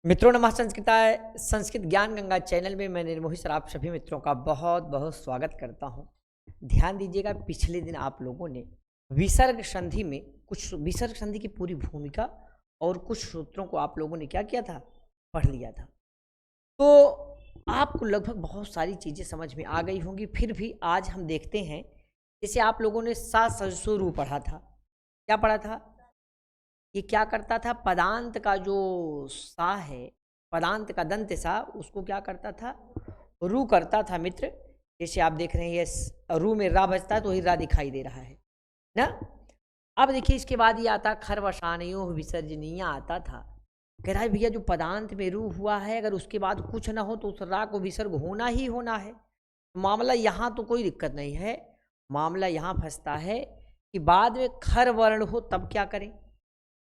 मित्रों नमः संस्कृताय संस्कृत ज्ञान गंगा चैनल में मैं निर्मोही सर आप सभी मित्रों का बहुत बहुत स्वागत करता हूं। ध्यान दीजिएगा, पिछले दिन आप लोगों ने विसर्ग संधि में कुछ विसर्ग संधि की पूरी भूमिका और कुछ सूत्रों को आप लोगों ने क्या किया था, पढ़ लिया था। तो आपको लगभग बहुत सारी चीज़ें समझ में आ गई होंगी। फिर भी आज हम देखते हैं, जैसे आप लोगों ने सा ससुरु पढ़ा था। क्या पढ़ा था? ये क्या करता था? पदांत का जो सा है, पदांत का दंत सा, उसको क्या करता था? रू करता था मित्र। जैसे आप देख रहे हैं ये रू में रा बजता है तो वही रा दिखाई दे रहा है ना। अब देखिए इसके बाद ये आता खरवशानयो विसर्जनीय आता था। कह रहा है भैया जो पदांत में रू हुआ है, अगर उसके बाद कुछ ना हो तो उस रा को विसर्ग होना ही होना है। मामला यहाँ तो कोई दिक्कत नहीं है, मामला यहाँ फंसता है कि बाद में खर वर्ण हो तब क्या करें।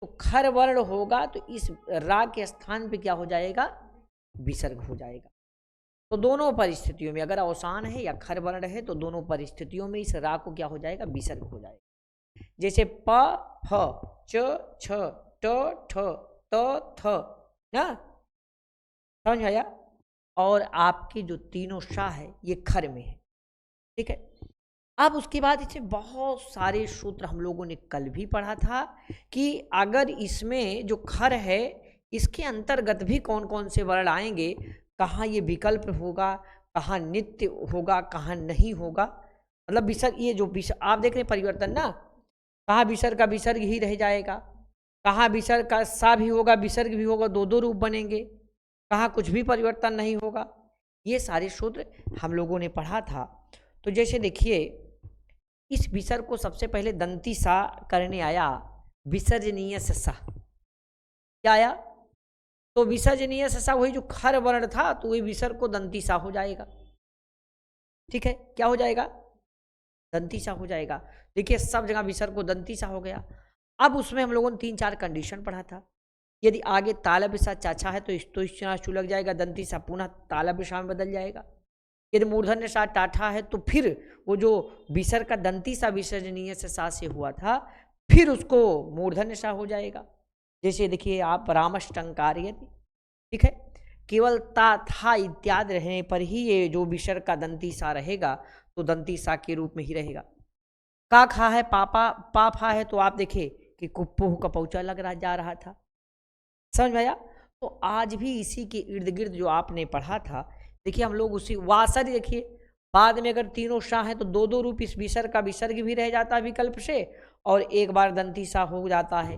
तो खर वर्ण होगा तो इस रा के स्थान पे क्या हो जाएगा? विसर्ग हो जाएगा। तो दोनों परिस्थितियों में, अगर अवसान है या खर वर्ण है, तो दोनों परिस्थितियों में इस रा को क्या हो जाएगा? विसर्ग हो जाएगा। जैसे प फ च छ ट ठ त थ ना, समझ आया। और आपके जो तीनों शाह है ये खर में है, ठीक है। अब उसके बाद इसे बहुत सारे सूत्र हम लोगों ने कल भी पढ़ा था कि अगर इसमें जो खर है इसके अंतर्गत भी कौन कौन से वर्ण आएंगे, कहाँ ये विकल्प होगा, कहाँ नित्य होगा, कहाँ नहीं होगा। मतलब विसर्ग, ये जो विसर्ग आप देख रहे हैं परिवर्तन ना, कहाँ विसर्ग का विसर्ग ही रह जाएगा, कहाँ विसर्ग का सा भी होगा विसर्ग भी होगा, दो दो रूप बनेंगे, कहाँ कुछ भी परिवर्तन नहीं होगा। ये सारे सूत्र हम लोगों ने पढ़ा था। तो जैसे देखिए इस विसर्ग को सबसे पहले दंती सा करने आया विसर्जनीय सा। क्या आया? तो विसर्जनीय सा वही जो खर वर्ण था, तो वही विसर्ग को दंती सा हो जाएगा। ठीक है, क्या हो जाएगा? दंती सा हो जाएगा। देखिए सब जगह विसर्ग को दंती सा हो गया। अब उसमें हम लोगों ने 3-4 कंडीशन पढ़ा था। यदि आगे तालब सा चाचा है तो इस लग जाएगा, दंती सा पुनः तालब सा में बदल जाएगा। यदि मूर्धन्य सा टाठा है तो फिर वो जो विसर्ग का दंती सा विसर्जनीय से सा से हुआ था, फिर उसको मूर्धन्य सा हो जाएगा। जैसे देखिए आप रामष्टंकार, ठीक है, केवल ता था इत्यादि रहने पर ही ये जो विसर्ग का दंती सा रहेगा तो दंती सा के रूप में ही रहेगा। का खा है पापा पाफा है, तो आप देखिए कि कुप्पू का पौचा लग रहा जा रहा था। समझ में आया? तो आज भी इसी के इर्द गिर्द जो आपने पढ़ा था, देखिए हम लोग उसी वासर, देखिए बाद में अगर तीनों शाह हैं तो दो दो रूप इस विसर्ग का विसर्ग भी रह जाता है विकल्प से, और एक बार दंती सा हो जाता है।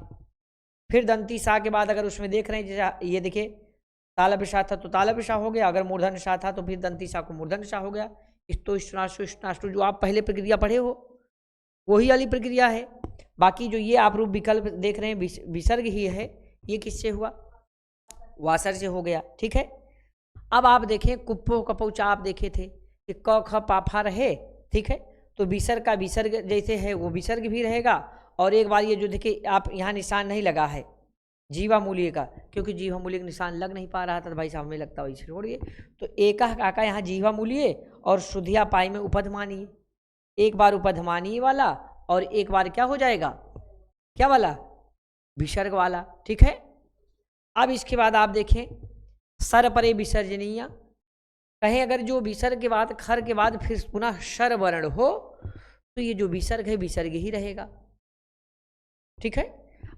फिर दंती सा के बाद अगर उसमें देख रहे हैं, जैसे ये देखिए तालब शाह था तो तालब शाह हो गया, अगर मूर्धन शाह था तो फिर दंती सा को मूर्धन शाह हो गया। इष्टाष्टु जो आप पहले प्रक्रिया पढ़े हो वही वाली प्रक्रिया है। बाकी जो ये आप रूप विकल्प देख रहे हैं विसर्ग ही है, ये किससे हुआ? वासर से हो गया। ठीक है, अब आप देखें कुप्पो कपौचा आप देखे थे कि क ख पाफा रहे, ठीक है, तो विसर्ग का विसर्ग जैसे है वो विसर्ग भी रहेगा। और एक बार ये जो देखिए आप यहाँ निशान नहीं लगा है जीवा मूल्य का, क्योंकि जीवा मूल्य का निशान लग नहीं पा रहा था तो भाई साहब हमें लगता वही छोड़िए। तो एका काका यहाँ जीवा मूल्य और शुद्धिया पाई में उपध मानिए, एक बार उपध मानिए वाला और एक बार क्या हो जाएगा? क्या वाला? विसर्ग वाला। ठीक है, अब इसके बाद आप देखें सर परे विसर्जनीय, कहें अगर जो विसर्ग के बाद खर के बाद फिर पुनः शर वर्ण हो तो ये जो विसर्ग है विसर्ग ही रहेगा। ठीक है,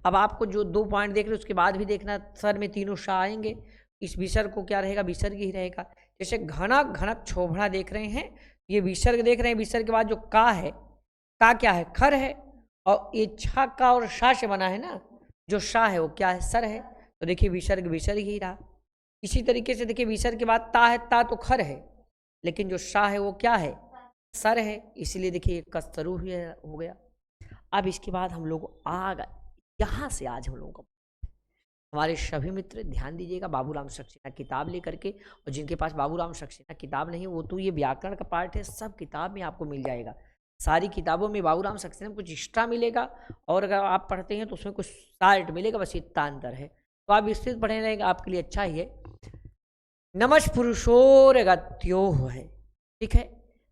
अब आपको जो 2 पॉइंट देख रहे उसके बाद भी देखना, सर में तीनों शाह आएंगे, इस विसर्ग को क्या रहेगा? विसर्ग ही रहेगा। जैसे घना घनक छोभड़ा देख रहे हैं, ये विसर्ग देख रहे हैं, विसर्ग के बाद जो का है, का क्या है? खर है, और ये छा का और शाह से बना है ना, जो शाह है वो क्या है? सर है। तो देखिए विसर्ग विसर्ग ही रहा। इसी तरीके से देखिए विसर्ग के बाद ता है, ता तो खर है, लेकिन जो शाह है वो क्या है? सर है, इसलिए देखिए कस्तरू ही हो गया। अब इसके बाद हम लोग आ गए यहाँ से, आज हम लोगों को हमारे सभी मित्र ध्यान दीजिएगा, बाबूराम सक्सेना किताब लेकर के, और जिनके पास बाबूराम सक्सेना किताब नहीं है वो तो ये व्याकरण का पार्ट है, सब किताब में आपको मिल जाएगा। सारी किताबों में बाबूराम सक्सेना में कुछ एक्स्ट्रा मिलेगा, और अगर आप पढ़ते हैं तो उसमें कुछ शार्ट मिलेगा, बस इतना अंतर है। तो आप विस्तृत पढ़े रहेंगे आपके लिए अच्छा ही है। नमस पुरुषोर गत्यो है, ठीक है।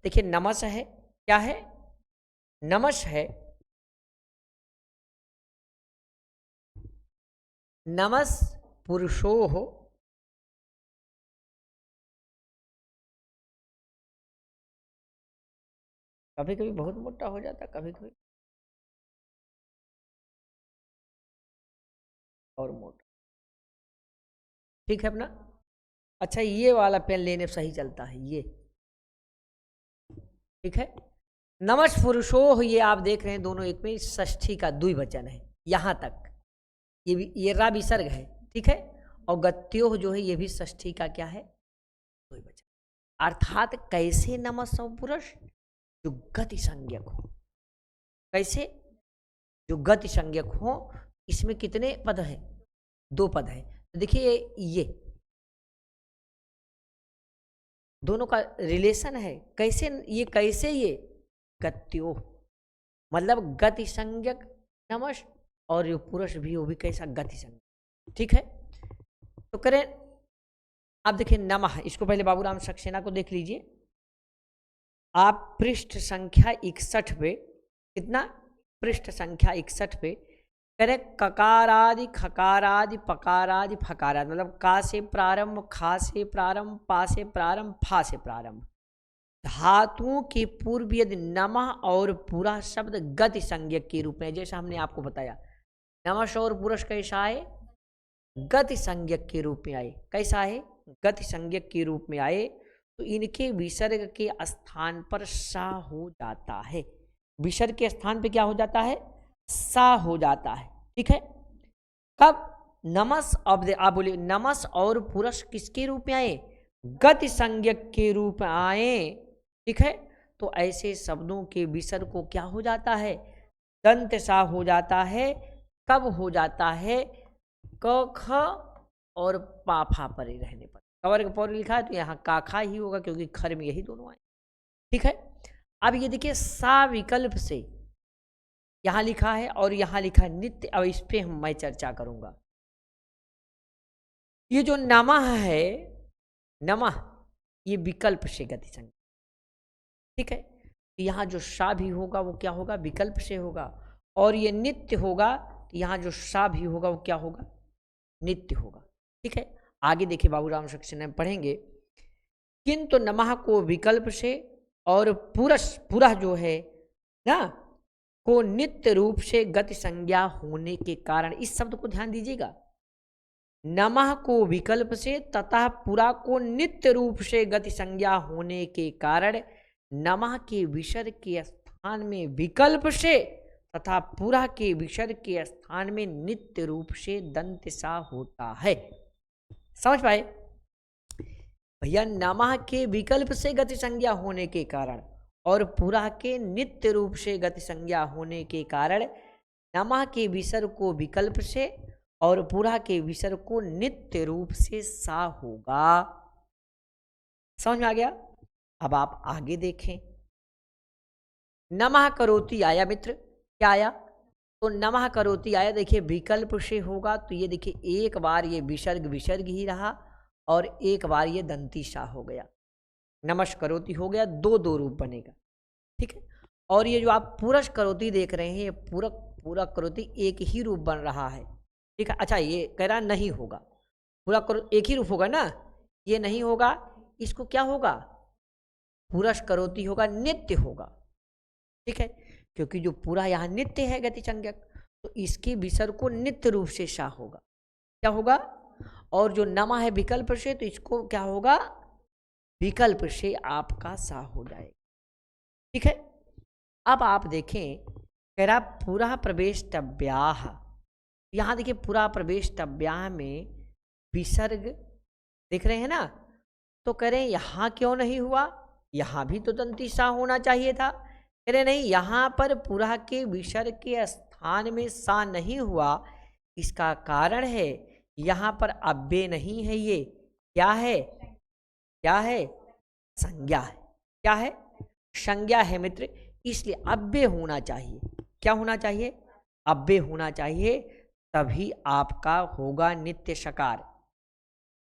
देखिए नमस है, क्या है? नमस है, नमस पुरुषो हो, कभी कभी बहुत मोटा हो जाता है, कभी कभी और मोटा। ठीक है अपना। अच्छा ये वाला पेन लेने सही चलता है ये। ठीक है। नमस् पुरुषो, ये आप देख रहे हैं दोनों एक में षष्ठी का द्विवचन है यहाँ तक। ये रा विसर्ग है। ठीक है। और गत्यो जो है ये भी षष्ठी का क्या है, द्विवचन। अर्थात कैसे नमस् और पुरुष, जो गति संज्ञक हो। कैसे, जो गति संज्ञक हो। इसमें कितने पद हैं, 2 पद है। तो देखिए ये दोनों का रिलेशन है। कैसे ये गत्यो, मतलब गति संज्ञक नमस्, और जो पुरुष भी वो भी कैसा, गति संज्ञक। ठीक है। तो करें, अब देखिए नमः, इसको पहले बाबूराम सक्सेना को देख लीजिए आप। पृष्ठ संख्या 61 पे, कितना, पृष्ठ संख्या 61 पे करें, ककारादि खकारादि पकारादि फकारादि, मतलब का से प्रारंभ, खा से प्रारंभ, पा से प्रारंभ, फा से प्रारंभ, धातुओं के पूर्व यदि नमः और पूरा शब्द गति संज्ञक के रूप में, जैसा हमने आपको बताया नमः और पुरुष कैसा है, गति संज्ञक के रूप में आए। कैसा है, गति संज्ञक के रूप में आए, तो इनके विसर्ग के स्थान पर सा हो जाता है। विसर्ग के स्थान पे क्या हो जाता है, सा हो जाता है। ठीक है। कब, नमस्, अब आप बोलिए नमस् और पुरुष किसके रूप में आए, गति संज्ञक के रूप में आए। ठीक है। तो ऐसे शब्दों के विसर्ग को क्या हो जाता है, दंत सा हो जाता है। कब हो जाता है, क ख और पाफा परे रहने पर। कवर के पौर लिखा है तो यहाँ काखा ही होगा, क्योंकि खर में यही दोनों आए। ठीक है। अब ये देखिए सा विकल्प से यहाँ लिखा है और यहाँ लिखा है नित्य। अब इस पे मैं चर्चा करूंगा। ये जो नमः है, नमः, ये विकल्प से गति संज्ञक। ठीक है। यहाँ जो सा भी होगा वो क्या होगा, विकल्प से होगा। और ये नित्य होगा, यहाँ जो सा भी होगा वो क्या होगा, नित्य होगा। ठीक है। आगे देखिए बाबूराम सक्सेना में पढ़ेंगे, किंतु नमः को विकल्प से और पुरः जो है ना को नित्य रूप से गति संज्ञा होने के कारण, इस शब्द को ध्यान दीजिएगा, नमः को विकल्प से तथा पुरा को नित्य रूप से गति संज्ञा होने के कारण नमः के विसर्ग के स्थान में विकल्प से तथा पुरा के विसर्ग के स्थान में नित्य रूप से दंत सा होता है। समझ पाए भैया, नमः के विकल्प से गति संज्ञा होने के कारण और पुरा के नित्य रूप से गति संज्ञा होने के कारण नमः के विसर्ग को विकल्प से और पुरा के विसर्ग को नित्य रूप से सा होगा। समझ में आ गया। अब आप आगे देखें, नमः करोति आया मित्र, क्या आया, तो नमः करोति आया। देखिए विकल्प से होगा तो ये देखिए एक बार ये विसर्ग ही रहा और एक बार ये दंती सा हो गया। नमस् करोति हो गया, 2 रूप बनेगा। ठीक है। और ये जो आप पूरश करोति देख रहे हैं, ये पूरक करोति एक ही रूप बन रहा है। ठीक है। अच्छा ये कह रहा नहीं होगा, पूरा करो एक ही रूप होगा ना, ये नहीं होगा, इसको क्या होगा, पुरुष करोति होगा, नित्य होगा। ठीक है। क्योंकि जो पूरा यहाँ नित्य है गति संज्ञक, तो इसके विसर्ग को नित्य रूप से सा होगा, क्या होगा। और जो नमः है विकल्प से, तो इसको क्या होगा, विकल्प से आपका सा हो जाएगा। ठीक है। अब आप देखें, कह रहा पुरा प्रवेष्टव्याः, यहाँ देखिए पुरा प्रवेष्टव्याः में विसर्ग देख रहे हैं ना, तो कह रहे हैं यहाँ क्यों नहीं हुआ, यहाँ भी तो दंती सा होना चाहिए था। कह रहे नहीं, यहाँ पर पुरा के विसर्ग के स्थान में सा नहीं हुआ। इसका कारण है यहाँ पर अव्यय नहीं है, ये क्या है, क्या है, संज्ञा है। क्या है, संज्ञा है मित्र, इसलिए अव्यय होना चाहिए। क्या होना चाहिए, अव्यय होना चाहिए, तभी आपका होगा नित्य सकार।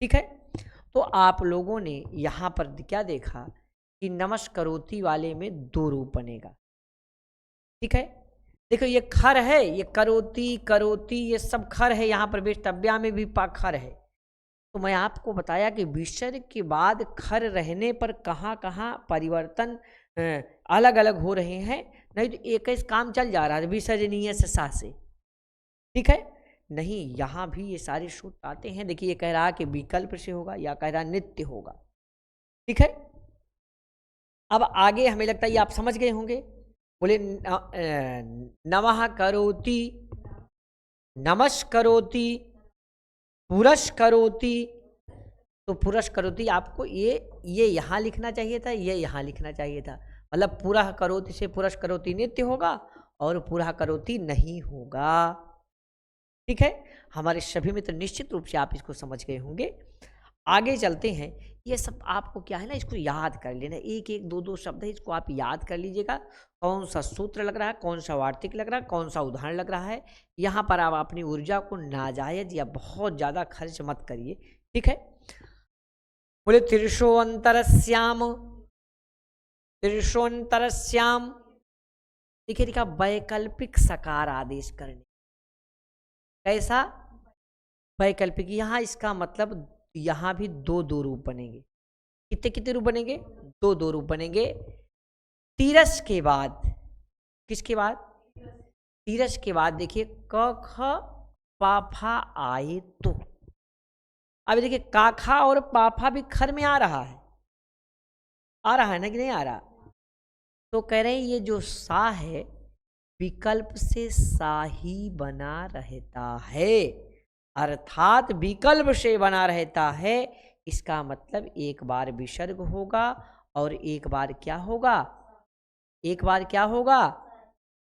ठीक है। तो आप लोगों ने यहाँ पर क्या देखा कि नमस् करोति वाले में 2 रूप बनेगा। ठीक है। देखो ये खर है, ये करोति करोति ये सब खर है, यहाँ पर वेष्टव्या में भी खर है। तो मैं आपको बताया कि विसर्ग के बाद खर रहने पर कहाँ कहाँ परिवर्तन अलग अलग हो रहे हैं, नहीं तो एक काम चल जा रहा है विसर्जनीय से सा से, ठीक है। नहीं, यहाँ भी ये सारे सूत्र आते हैं। देखिए ये कह रहा है कि विकल्प से होगा या कह रहा नित्य होगा, ठीक है। अब आगे हमें लगता है ये आप समझ गए होंगे। बोले नमः करोति, नमस्करोति, पुरस्करोति। तो पुरस्करोति आपको ये यहाँ लिखना चाहिए था, ये यहाँ लिखना चाहिए था। मतलब पुरः करोति से पुरस्करोति नित्य होगा और पुरः करोति नहीं होगा, ठीक है। हमारे सभी मित्र निश्चित रूप से आप इसको समझ गए होंगे। आगे चलते हैं। ये सब आपको क्या है ना, इसको याद कर लेना, एक एक दो दो शब्द है, इसको आप याद कर लीजिएगा। कौन सा सूत्र लग रहा है, कौन सा वार्तिक लग रहा है, कौन सा उदाहरण लग रहा है। यहाँ पर आप अपनी ऊर्जा को नाजायज या बहुत ज़्यादा खर्च मत करिए, ठीक है। बोले तिरशोअंतरस्याम, तिरशोअंतरस्याम, देखिए देखा वैकल्पिक सकार आदेश करने। कैसा वैकल्पिक, यहाँ इसका मतलब यहाँ भी दो दो रूप बनेंगे। कितने कितने रूप बनेंगे, दो दो रूप बनेंगे। तीरस के बाद, किसके बाद, तीरस के बाद देखिए क ख पाफा आए तो। अब देखिए काखा और पाफा भी खर में आ रहा है, आ रहा है ना कि नहीं आ रहा। तो कह रहे हैं ये जो सा है विकल्प से सा ही बना रहता है, अर्थात विकल्प से बना रहता है। इसका मतलब एक बार विसर्ग होगा और एक बार क्या होगा, एक बार क्या होगा,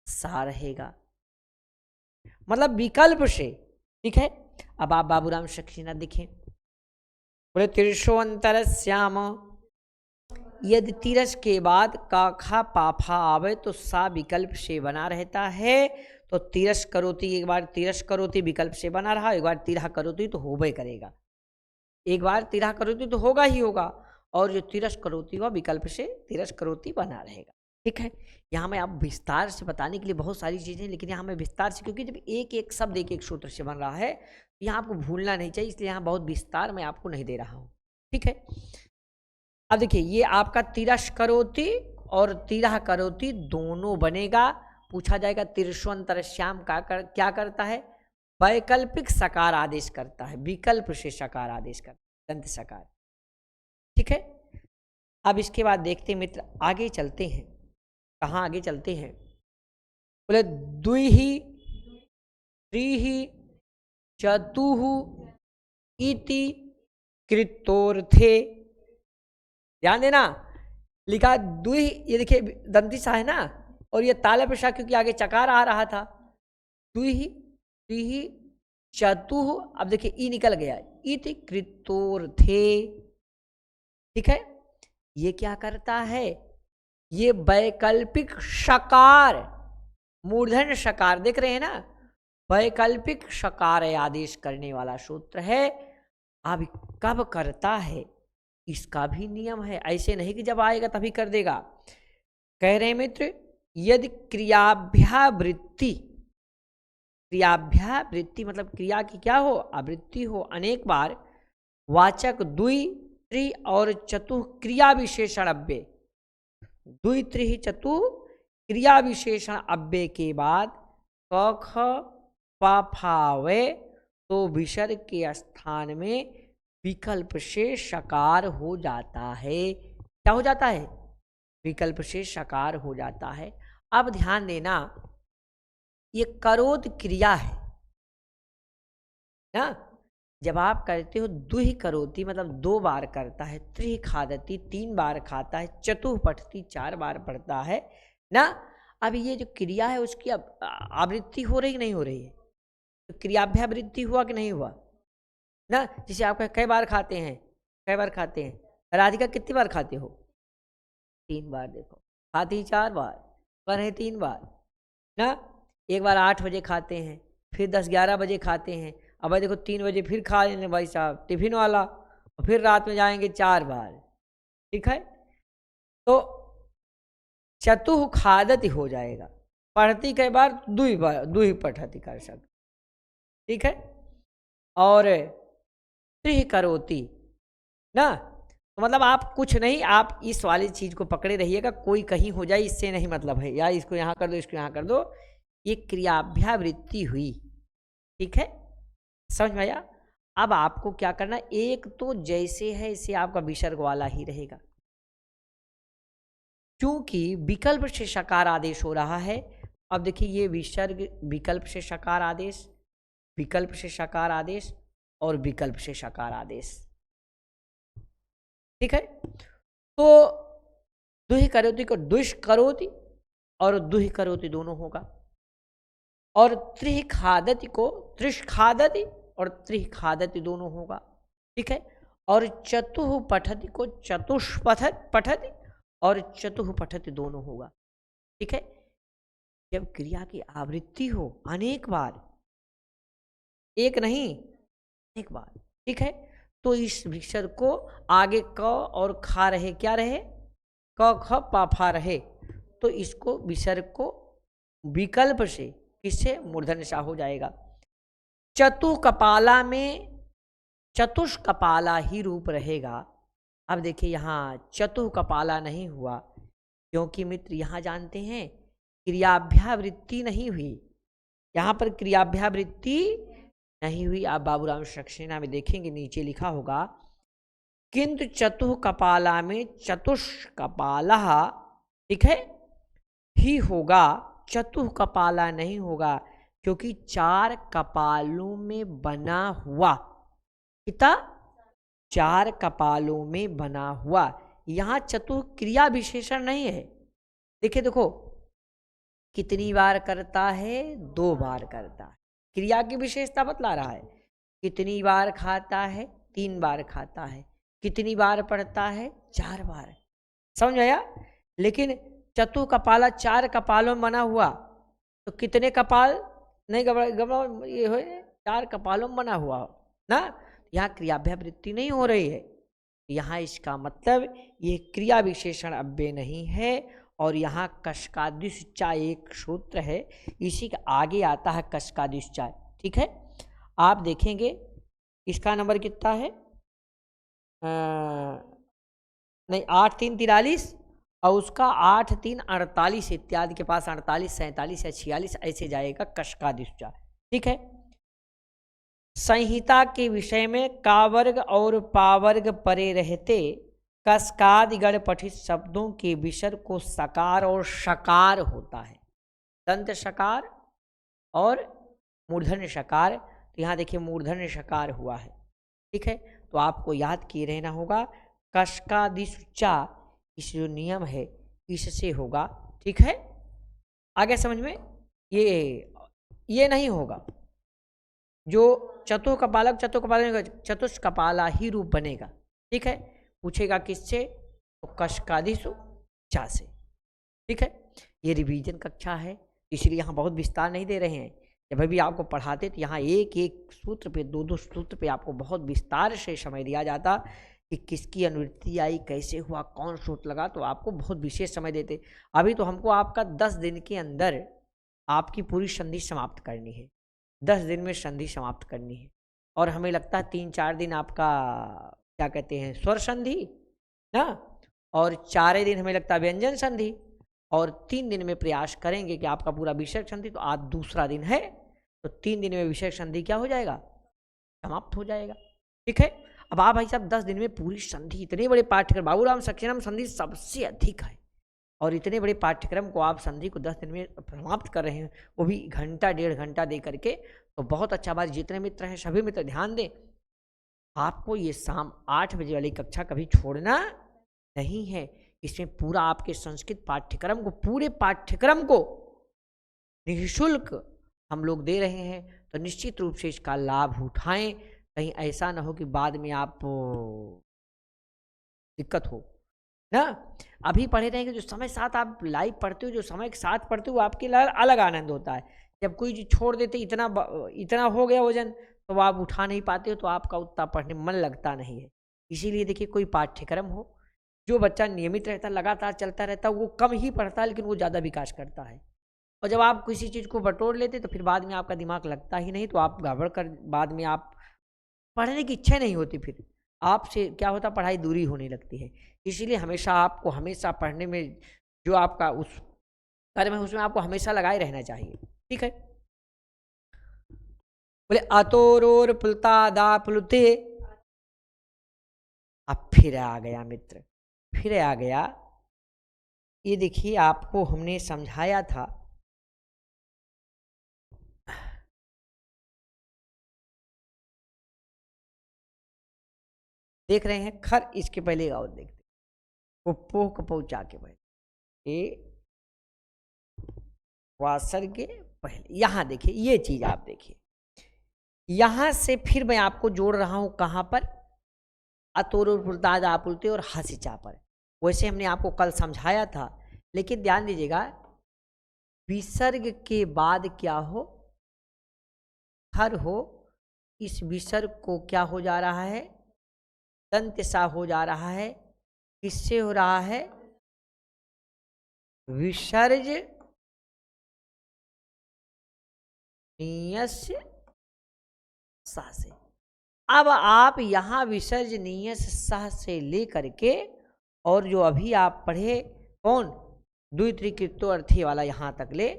सा रहेगा, मतलब विकल्प से, ठीक है। अब आप बाबूराम सक्सेना देखें। बोले तिरशोअंतरस्याम, यदि तिरस के बाद काखा पाफा आवे तो सा विकल्प से बना रहता है। तो तिरस करोति, एक बार तिरस करोति विकल्प से बना रहा, एक बार तिरह करोति तो होबे करेगा, एक बार तिरह करोति तो होगा ही होगा, और जो तिरस करोति हुआ विकल्प से तिरस करोति बना रहेगा, ठीक है। यहाँ मैं आप विस्तार से बताने के लिए बहुत सारी चीज़ें, लेकिन यहाँ मैं विस्तार से, क्योंकि जब एक एक शब्द एक एक सूत्र से बन रहा है यहाँ आपको भूलना नहीं चाहिए, इसलिए यहाँ बहुत विस्तार मैं आपको नहीं दे रहा हूँ, ठीक है। अब देखिए ये आपका तिरस करोति और तिरह करोति दोनों बनेगा। पूछा जाएगा तिरशोअंतरस्याम क्या करता है, वैकल्पिक सकार आदेश करता है, विकल्प से सकार आदेश करता है, दंत सकार, ठीक है। अब इसके बाद देखते मित्र आगे चलते हैं। कहाँ आगे चलते हैं, बोले द्विहि त्रिहि चतुः इति कृतोर्थे। ध्यान देना, लिखा द्वि, ये देखिए दंती सा है ना, और ये ताला पेशा क्योंकि आगे चकार आ रहा था। द्विहि त्रिहि चतुः, अब देखिए ई निकल गया, इति कृतोर्थे, ठीक है। ये क्या करता है, ये वैकल्पिक शकार, मूर्धन्य शकार देख रहे हैं ना, वैकल्पिक शकार आदेश करने वाला सूत्र है। अब कब करता है इसका भी नियम है, ऐसे नहीं कि जब आएगा तभी कर देगा। कह रहे मित्र यदि क्रियाभ्यावृत्ति, क्रियाभ्यावृत्ति मतलब क्रिया की क्या हो, आवृत्ति हो, अनेक बार, वाचक द्वि त्रि और चतुः क्रिया विशेषण अव्यय, द्वि त्रि चतु क्रिया विशेषण अव्यय के बाद क ख प फा वे, तो विसर्ग के स्थान में विकल्प से शकार हो जाता है। क्या हो जाता है, विकल्प से शकार हो जाता है। अब ध्यान देना, ये करोत क्रिया है ना, जब आप करते हो दुहि करोति मतलब दो बार करता है, त्रि खादती तीन बार खाता है, चतुः पठती चार बार पढ़ता है ना। अब ये जो क्रिया है उसकी आवृत्ति हो रही नहीं हो रही है, तो क्रियाभ्यावृत्ति हुआ कि नहीं हुआ ना। जैसे आप कई बार खाते हैं, कई बार खाते हैं, राधिका कितनी बार खाते हो, तीन बार, देखो खाती चार बार, पर है तीन बार ना। एक बार 8 बजे खाते हैं, फिर 10-11 बजे खाते हैं, अब भाई देखो 3 बजे फिर खा लेंगे भाई साहब टिफिन वाला, और फिर रात में जाएंगे 4 बार, ठीक है। तो चतुः खादति हो जाएगा, पढ़ती कई बार दुहि पठती कर सकते, ठीक है। और त्रिह करोति ना, तो मतलब आप कुछ नहीं, आप इस वाली चीज़ को पकड़े रहिएगा, कोई कहीं हो जाए इससे नहीं मतलब है, या इसको यहाँ कर दो, इसको यहाँ कर दो, ये क्रियाभ्यावृत्ति हुई। ठीक है, समझ में आया। अब आपको क्या करना, एक तो जैसे है इसे आपका विसर्ग वाला ही रहेगा, क्योंकि विकल्प से शकार आदेश हो रहा है। अब देखिए ये विसर्ग, विकल्प से शकार आदेश, विकल्प से शकार आदेश और विकल्प से शकार आदेश। ठीक है, तो दुहि करोति को दुष् करोति और दुहि करोति दोनों होगा, और त्रिह खादति को त्रिश खादति और त्रिह खादति दोनों होगा। ठीक है, और चतुः पठति को चतुष्पठत पठति और चतुः पठति दोनों होगा। ठीक है, जब क्रिया की आवृत्ति हो अनेक बार, एक नहीं अनेक बार, ठीक है, तो इस विसर्ग को आगे क और खा रहे, क्या रहे, क ख पा फा रहे, तो इसको विसर्ग को विकल्प से किससे, मूर्धन्य सा हो जाएगा। चतुकपाला में चतुष्कपाला ही रूप रहेगा। अब देखिए यहाँ चतुकपाला नहीं हुआ, क्योंकि मित्र यहाँ जानते हैं क्रियाभ्यावृत्ति नहीं हुई, यहाँ पर क्रियाभ्यावृत्ति नहीं हुई। आप बाबूराम सक्सेना में देखेंगे नीचे लिखा होगा, किंतु चतुकपाला में चतुष्कपाला, ठीक है, ही होगा, चतुकपाला नहीं होगा, क्योंकि चार कपालों में बना हुआ, कितना, चार कपालों में बना हुआ। यहाँ चतुः क्रिया विशेषण नहीं है। देखिए देखो कितनी बार करता है, 2 बार करता है, क्रिया की विशेषता बतला रहा है। कितनी बार खाता है, 3 बार खाता है। कितनी बार पढ़ता है, 4 बार। समझ आया। लेकिन चतुः कपाला 4 कपालों में बना हुआ, तो कितने कपाल नहीं गबड़ा ये हो, 4 कपालों में बना हुआ ना, यहाँ क्रियाभ्यावृत्ति नहीं हो रही है। यहाँ इसका मतलब ये क्रिया विशेषण अव्यय नहीं है, और यहाँ कशकादिश्चा एक सूत्र है, इसी के आगे आता है कशकादिश्चा। ठीक है, आप देखेंगे इसका नंबर कितना है, नहीं 8 3 43 और उसका 8 3 48 इत्यादि के पास 48 47 या 46 ऐसे जाएगा कशकादिश्चा। ठीक है, संहिता के विषय में कावर्ग और पावर्ग परे रहते कस्कादिगण पठित शब्दों के विसर्ग को सकार और शकार होता है, दंत शकार और मूर्धन्य शकार। तो यहाँ देखिए मूर्धन्य शकार हुआ है। ठीक है, तो आपको याद किए रहना होगा कशकादिश्चा, इस जो नियम है इससे होगा। ठीक है, आगे समझ में, ये नहीं होगा, जो चतुष्कपालक चतुष्कपाला ही रूप बनेगा। ठीक है, पूछेगा किससे, तो कशकादिशु चा से। ठीक है, ये रिवीजन कक्षा है, इसलिए यहाँ बहुत विस्तार नहीं दे रहे हैं। जब भी आपको पढ़ाते तो यहाँ एक एक सूत्र पे, 2 सूत्र पे आपको बहुत विस्तार से समय दिया जाता कि किसकी अनुवृत्ति आई, कैसे हुआ, कौन सूत्र लगा, तो आपको बहुत विशेष समय देते। अभी तो हमको आपका 10 दिन के अंदर आपकी पूरी संधि समाप्त करनी है, 10 दिन में संधि समाप्त करनी है। और हमें लगता है 3-4 दिन आपका क्या कहते हैं स्वर संधि ना, और 4 दिन हमें लगता है व्यंजन संधि, और 3 दिन में प्रयास करेंगे कि आपका पूरा विसर्ग संधि। तो आज दूसरा दिन है, तो 3 दिन में विसर्ग संधि क्या हो जाएगा, समाप्त हो जाएगा। ठीक है, अब आप भाई साहब 10 दिन में पूरी संधि, इतने बड़े पाठ्यक्रम, बाबूराम सक्सेना में संधि सबसे अधिक है, और इतने बड़े पाठ्यक्रम को आप संधि को 10 दिन में समाप्त कर रहे हैं, वो भी घंटा 1.5 घंटा दे करके, तो बहुत अच्छा बात। जितने मित्र हैं सभी मित्र ध्यान दें, आपको ये शाम 8 बजे वाली कक्षा कभी छोड़ना नहीं है। इसमें पूरा आपके संस्कृत पाठ्यक्रम को, पूरे पाठ्यक्रम को निःशुल्क हम लोग दे रहे हैं, तो निश्चित रूप से इसका लाभ उठाएं। कहीं ऐसा ना हो कि बाद में आप दिक्कत हो ना। अभी पढ़े रहेंगे, जो समय साथ आप लाइव पढ़ते हो, जो समय के साथ पढ़ते हो, आपके लिए अलग आनंद होता है। जब कोई चीज छोड़ देते, इतना हो गया वजन, तो आप उठा नहीं पाते हो, तो आपका उतना पढ़ने में मन लगता नहीं है। इसीलिए देखिए, कोई पाठ्यक्रम हो, जो बच्चा नियमित रहता, लगातार चलता रहता, वो कम ही पढ़ता है, लेकिन वो ज़्यादा विकास करता है। और जब आप किसी चीज़ को बटोर लेते, तो फिर बाद में आपका दिमाग लगता ही नहीं, तो आप गड़बड़ कर, बाद में आप पढ़ने की इच्छा नहीं होती फिर। आपसे क्या होता, पढ़ाई दूरी होने लगती है। इसीलिए हमेशा आपको हमेशा पढ़ने में जो आपका उस कर्म है उसमें आपको हमेशा लगाए रहना चाहिए। ठीक है, बोले अतोरोर पुलता दा पुलते। अब फिर आ गया मित्र, फिर आ गया। ये देखिए आपको हमने समझाया था, देख रहे हैं खर, इसके पहले और देखते पोह को पहुंचा के पहले ये वासर के पहले, यहां देखिए ये चीज आप देखिए, यहां से फिर मैं आपको जोड़ रहा हूं कहां पर, अतोरुलताद आपुलते और हसिचा पर। वैसे हमने आपको कल समझाया था, लेकिन ध्यान दीजिएगा विसर्ग के बाद क्या हो, खर हो, इस विसर्ग को क्या हो जा रहा है, दंत सा हो जा रहा है। किससे हो रहा है, विसर्ज नीयस्य सा से। अब आप यहां विसर्जनीय सह से लेकर के और जो अभी आप पढ़े कौन, द्वित्रिकृतो अर्थी वाला यहां तक ले,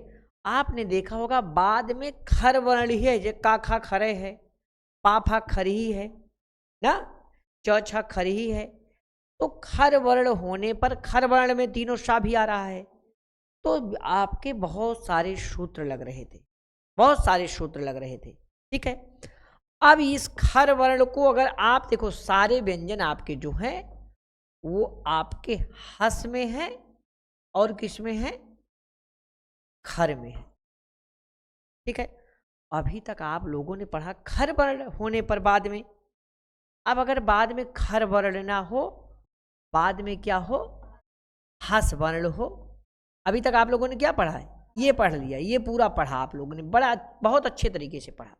आपने देखा होगा बाद में खर वर्ण ही है, जो का खा खरे है, पा फा खर ही है ना, च छ खर ही है। तो खर वर्ण होने पर खर वर्ण में तीनों सा भी आ रहा है, तो आपके बहुत सारे सूत्र लग रहे थे, बहुत सारे सूत्र लग रहे थे। ठीक है, अब इस खर वर्ण को अगर आप देखो, सारे व्यंजन आपके जो हैं वो आपके हस में है और किस में है, खर में है। ठीक है, अभी तक आप लोगों ने पढ़ा खर वर्ण होने पर बाद में। अब अगर बाद में खर वर्ण ना हो, बाद में क्या हो, हस वर्ण हो। अभी तक आप लोगों ने क्या पढ़ा है, ये पढ़ लिया, ये पूरा पढ़ा आप लोगों ने, बड़ा बहुत अच्छे तरीके से पढ़ा।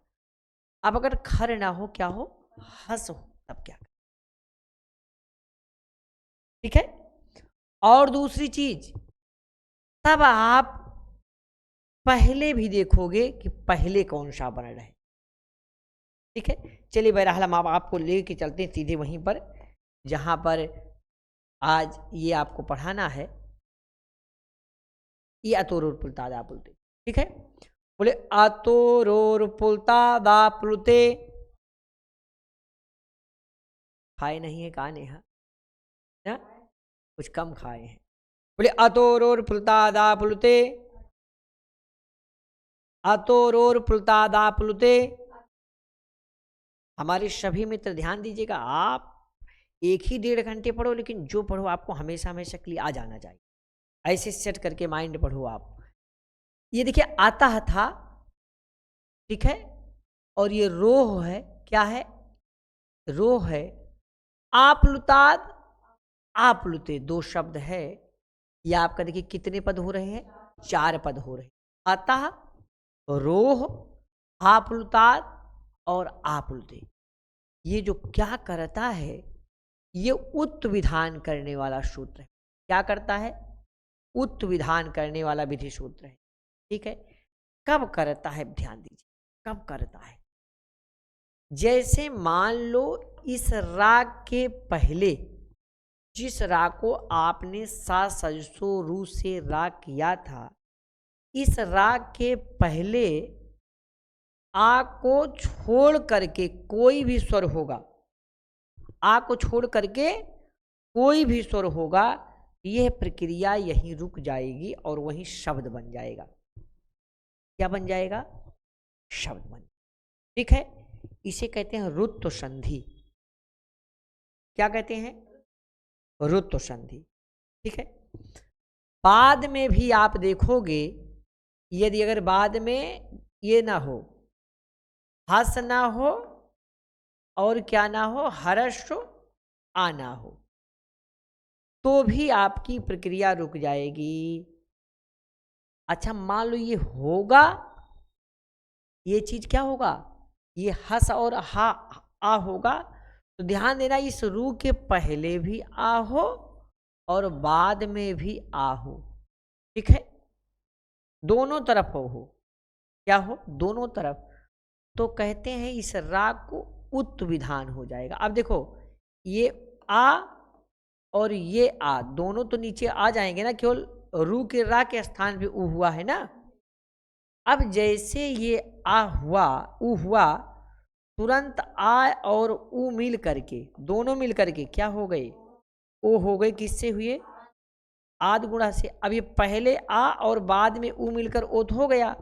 अब अगर खर ना हो, क्या हो, हस हो, तब क्या। ठीक है, और दूसरी चीज, तब आप पहले भी देखोगे कि पहले कौन सा वर्ण है। ठीक है, चलिए बहरहाल हम आपको लेके चलते हैं सीधे वहीं पर जहां पर आज ये आपको पढ़ाना है, ये अतोरोर पुलता दा पुलते। ठीक है, बोले अतोरोर पुलता दा पुलते, खाए नहीं है कहा नेहा ना, कुछ कम खाए हैं। बोले अतोरोर पुलता दा पुलते, अतोरोर पुलता दा पुलते। हमारे सभी मित्र ध्यान दीजिएगा, आप एक ही 1.5 घंटे पढ़ो, लेकिन जो पढ़ो आपको हमेशा हमेशा के लिए आ जाना चाहिए। ऐसे सेट करके माइंड पढ़ो आप। ये देखिए आता था, ठीक है, और ये रोह है, क्या है, रोह है। आप्लुताद आप्लुते, 2 शब्द है। ये आपका देखिए कितने पद हो रहे हैं, 4 पद हो रहे हैं। अतः, रोह, आप्लुताद और आप्लुते। ये जो क्या करता है, ये उत्त विधान करने वाला सूत्र है। क्या करता है, उत्त विधान करने वाला विधि सूत्र है। ठीक है, कब करता है, ध्यान दीजिए कब करता है। जैसे मान लो इस राग के पहले, जिस राग को आपने सा सजसो रू से राग किया था, इस राग के पहले आ को छोड़ करके कोई भी स्वर होगा, आ को छोड़ करके कोई भी स्वर होगा, यह प्रक्रिया यहीं रुक जाएगी और वहीं शब्द बन जाएगा। क्या बन जाएगा, शब्द बन। ठीक है, इसे कहते हैं रुत्व संधि। क्या कहते हैं, रुत्व संधि। ठीक है, बाद में भी आप देखोगे, यदि अगर बाद में ये ना हो, हस ना हो और क्या ना हो, हर्ष आना हो, तो भी आपकी प्रक्रिया रुक जाएगी। अच्छा मान लो ये होगा, ये चीज क्या होगा, ये हस और हा आ होगा, तो ध्यान देना इस रू के पहले भी आ हो और बाद में भी आ हो। ठीक है, दोनों तरफ हो, क्या हो, दोनों तरफ। तो कहते हैं इस राग को उत्त विधान हो जाएगा। अब देखो ये आ और ये आ दोनों तो नीचे आ जाएंगे ना, केवल रू के रा के स्थान पे ऊ हुआ है ना। अब जैसे ये आ हुआ ऊ हुआ, तुरंत आ और ऊ मिल करके, दोनों मिल करके क्या हो गए, ओ हो गए। किससे हुए, आद गुणा से। अब ये पहले आ और बाद में ऊ मिलकर ओ तो हो गया,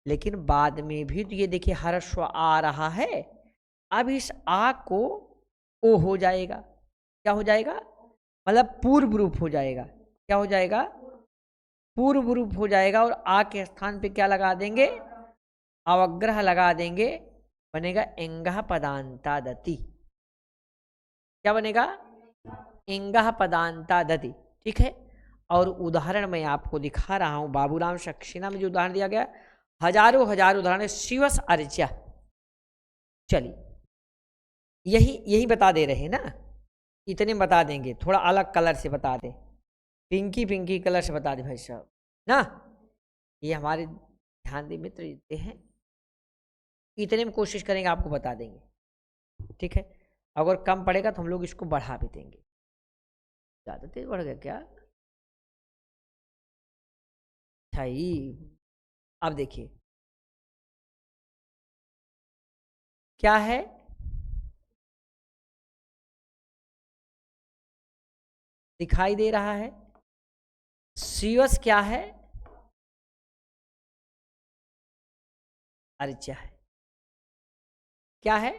लेकिन बाद में भी तो ये देखिए हर्ष आ रहा है। अब इस आ को ओ हो जाएगा, क्या हो जाएगा, मतलब पूर्व रूप हो जाएगा। क्या हो जाएगा, पूर्व रूप हो जाएगा। और आ के स्थान पे क्या लगा देंगे, अवग्रह लगा देंगे, बनेगा एंगह पदांता दति। क्या बनेगा, एंगह पदांता दति। ठीक है। और उदाहरण मैं आपको दिखा रहा हूं, बाबूराम सक्सेना में जो उदाहरण दिया गया, हजारों हजार उदाहरण, शिवस अर्चा। चलिए यही यही बता दे रहे हैं ना, इतने बता देंगे, थोड़ा अलग कलर से बता दें, पिंकी पिंकी कलर से बता दें भाई साहब ना। ये हमारे ध्यान दे मित्र इतने हैं, इतने में कोशिश करेंगे आपको बता देंगे। ठीक है। अगर कम पड़ेगा तो हम लोग इसको बढ़ा भी देंगे। ज़्यादा तेज बढ़ गया क्या, सही। अब देखिए क्या है, दिखाई दे रहा है, सीवस क्या है, अर्चा है। क्या है,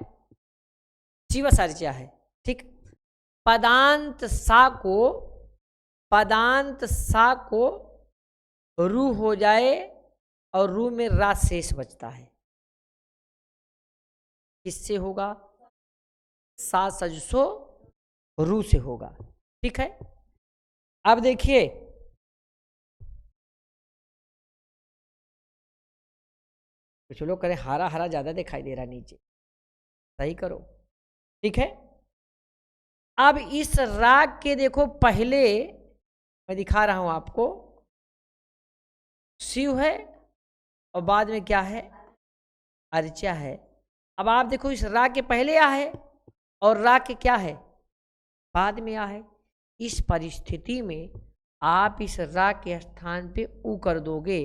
सीवस अर्चा है। ठीक। पदांत सा को, पदांत सा को रू हो जाए और रू में रा शेष बचता है, किससे होगा, सा सजसो रू से होगा। ठीक है। अब देखिए कुछ लोग करें हरा हरा ज्यादा दिखाई दे रहा नीचे, सही करो। ठीक है। अब इस राग के देखो, पहले मैं दिखा रहा हूं आपको, शिव है और बाद में क्या है, अर्चा है। अब आप देखो इस राग के पहले आ है और राग के क्या है, बाद में आ है। इस परिस्थिति में आप इस राग के स्थान पे ऊ कर दोगे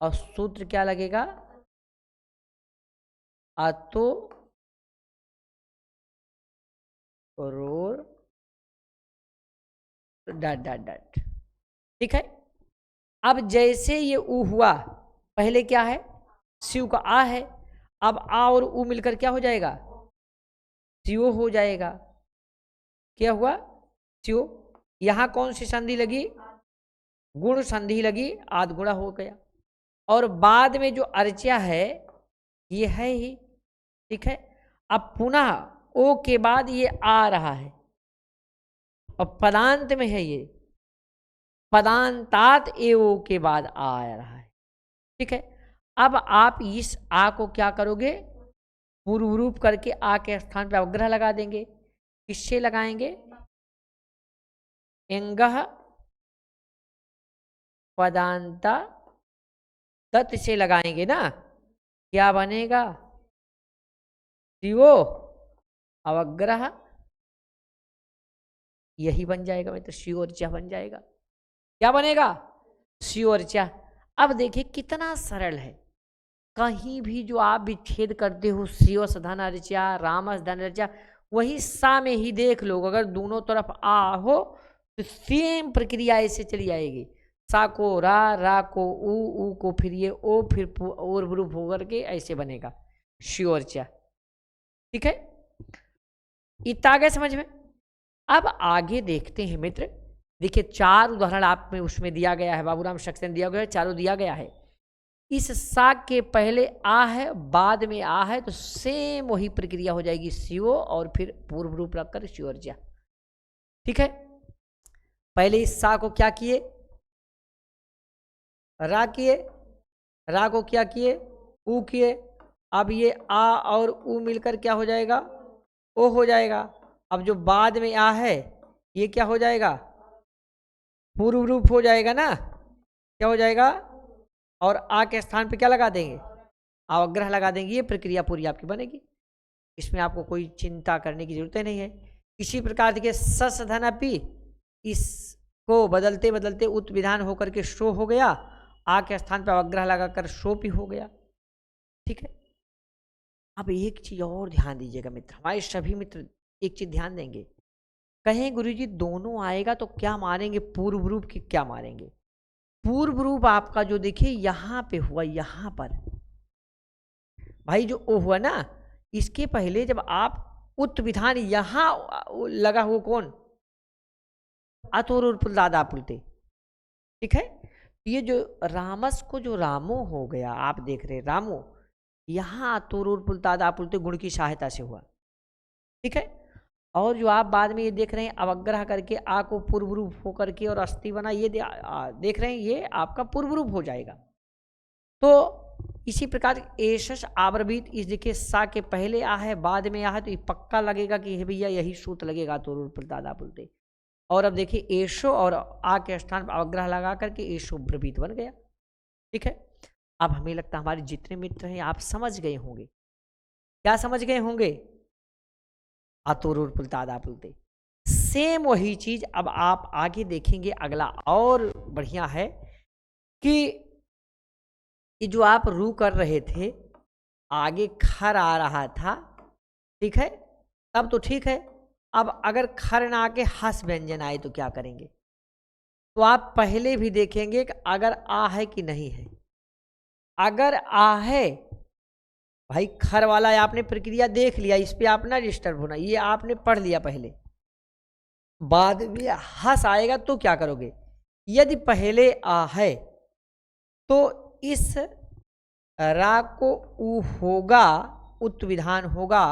और सूत्र क्या लगेगा, आतो रोर डट डट डट। ठीक है। अब जैसे ये ऊ हुआ, पहले क्या है, शिव का आ है, अब आ और ऊ मिलकर क्या हो जाएगा, शिव हो जाएगा। क्या हुआ, शिव। यहां कौन सी संधि लगी, गुण संधि लगी, आद गुणा हो गया। और बाद में जो अर्चा है ये है ही। ठीक है। अब पुनः ओ के बाद ये आ रहा है और पदांत में है ये, पदांतात ए ओ के बाद आ रहा है। ठीक है। अब आप इस आ को क्या करोगे, पूर्व रूप करके आ के स्थान पर अवग्रह लगा देंगे। किससे लगाएंगे, एंगह पदांता तत् से लगाएंगे ना। क्या बनेगा, शिवो अवग्रह, यही बन जाएगा मित्र, शिव और चा बन जाएगा। क्या बनेगा, शिव और चा। अब देखिए कितना सरल है, कहीं भी जो आप विच्छेद करते हो, शिवस धन अर्चा, रामस धन अर्चा, वही सा में ही देख लो, अगर दोनों तरफ आ हो तो सेम प्रक्रिया ऐसे चली आएगी। सा को रा को ऊ को फिर ये ओ, फिर और रूप होकर के ऐसे बनेगा शिव और चा। ठीक है। इतना आ गया समझ में। अब आगे देखते हैं मित्र, देखिए 4 उदाहरण आप में उसमें दिया गया है, बाबूराम सक्सेना दिया गया है, चारों दिया गया है। इस सा के पहले आ है, बाद में आ है, तो सेम वही प्रक्रिया हो जाएगी, शिव और फिर पूर्व रूप रखकर शिवर्जा। ठीक है। पहले इस सा को क्या किए, रा किए, रा को क्या किए, ऊ किए। अब ये आ और ऊ मिलकर क्या हो जाएगा, ओ हो जाएगा। अब जो बाद में आ है ये क्या हो जाएगा, पूर्व रूप हो जाएगा ना। क्या हो जाएगा, और आ के स्थान पे क्या लगा देंगे, अवग्रह लगा देंगे। ये प्रक्रिया पूरी आपकी बनेगी, इसमें आपको कोई चिंता करने की जरूरत नहीं है। इसी प्रकार देखिए सस धन अपि, इसको बदलते बदलते उत विधान होकर के शो हो गया, आ के स्थान पर अवग्रह लगाकर शो भी हो गया। ठीक है। अब एक चीज और ध्यान दीजिएगा मित्र, हमारे सभी मित्र एक चीज ध्यान देंगे, कहें गुरुजी दोनों आएगा तो क्या मारेंगे, पूर्व रूप की क्या मारेंगे। पूर्व रूप आपका जो देखिए यहां पे हुआ, यहां पर भाई जो ओ हुआ ना, इसके पहले जब आप उत विधान यहां लगा हुआ कौन, अतोर और दादा पुलते। ठीक है। ये जो रामस को जो रामो हो गया, आप देख रहे रामो, यहां अतोर और दादा पुलते गुण की सहायता से हुआ। ठीक है। और जो आप बाद में ये देख रहे हैं अवग्रह करके आ को पूर्व रूप होकर के और अस्थि बना, ये देख रहे हैं ये आपका पूर्व रूप हो जाएगा। तो इसी प्रकार एशस आवर्भित, इस देखिए सा के पहले आ है बाद में आ है, तो ये पक्का लगेगा कि भैया यही सूत्र लगेगा तो दादा बोलते। और अब देखिए एशो और आ के स्थान पर अवग्रह लगा करके एशो ब्रवीत बन गया। ठीक है। अब हमें लगता है हमारे जितने मित्र हैं आप समझ गए होंगे, क्या समझ गए होंगे, अतोरुर पुलतादा पुलते। सेम वही चीज अब आप आगे देखेंगे, अगला और बढ़िया है कि ये जो आप रू कर रहे थे, आगे खर आ रहा था। ठीक है। तब तो ठीक है। अब अगर खर ना आके हस व्यंजन आए तो क्या करेंगे, तो आप पहले भी देखेंगे कि अगर आ है कि नहीं है। अगर आ है भाई, खर वाला आपने प्रक्रिया देख लिया, इस पे आप ना डिस्टर्ब होना, ये आपने पढ़ लिया पहले। बाद में हस आएगा तो क्या करोगे, यदि पहले आ है तो इस रा को उ होगा, उत विधान होगा।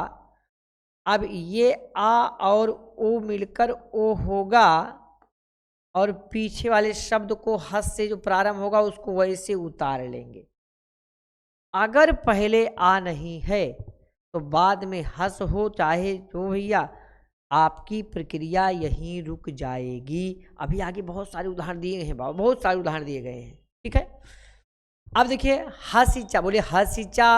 अब ये आ और ओ मिलकर ओ होगा, और पीछे वाले शब्द को हस से जो प्रारंभ होगा उसको वैसे उतार लेंगे। अगर पहले आ नहीं है तो बाद में हस हो चाहे जो भैया, आपकी प्रक्रिया यहीं रुक जाएगी। अभी आगे बहुत सारे उदाहरण दिए हैं, बहुत सारे उदाहरण दिए गए हैं। ठीक है। अब देखिए हसीचा, बोले हसीचा,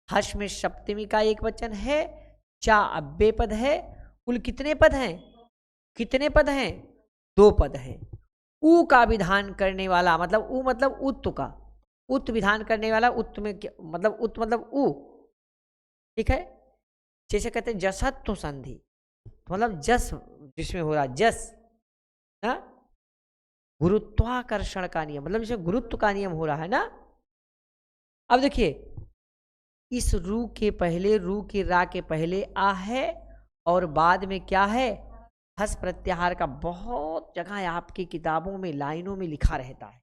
हस में सप्तमी का एक वचन है, चा अव्यय पद है, कुल कितने पद हैं, कितने पद हैं, 2 पद हैं। उ का विधान करने वाला, मतलब उ मतलब उत का, उत विधान करने वाला, उत में मतलब उत मतलब उ। ठीक है। जैसे कहते हैं जसत्व संधि, मतलब जस जिसमें हो रहा जस ना, गुरुत्वाकर्षण का नियम, मतलब जैसे गुरुत्व का नियम हो रहा है ना। अब देखिए इस रू के पहले, रू के रा के पहले आ है, और बाद में क्या है, हस प्रत्याहार का बहुत जगह आपकी किताबों में लाइनों में लिखा रहता है,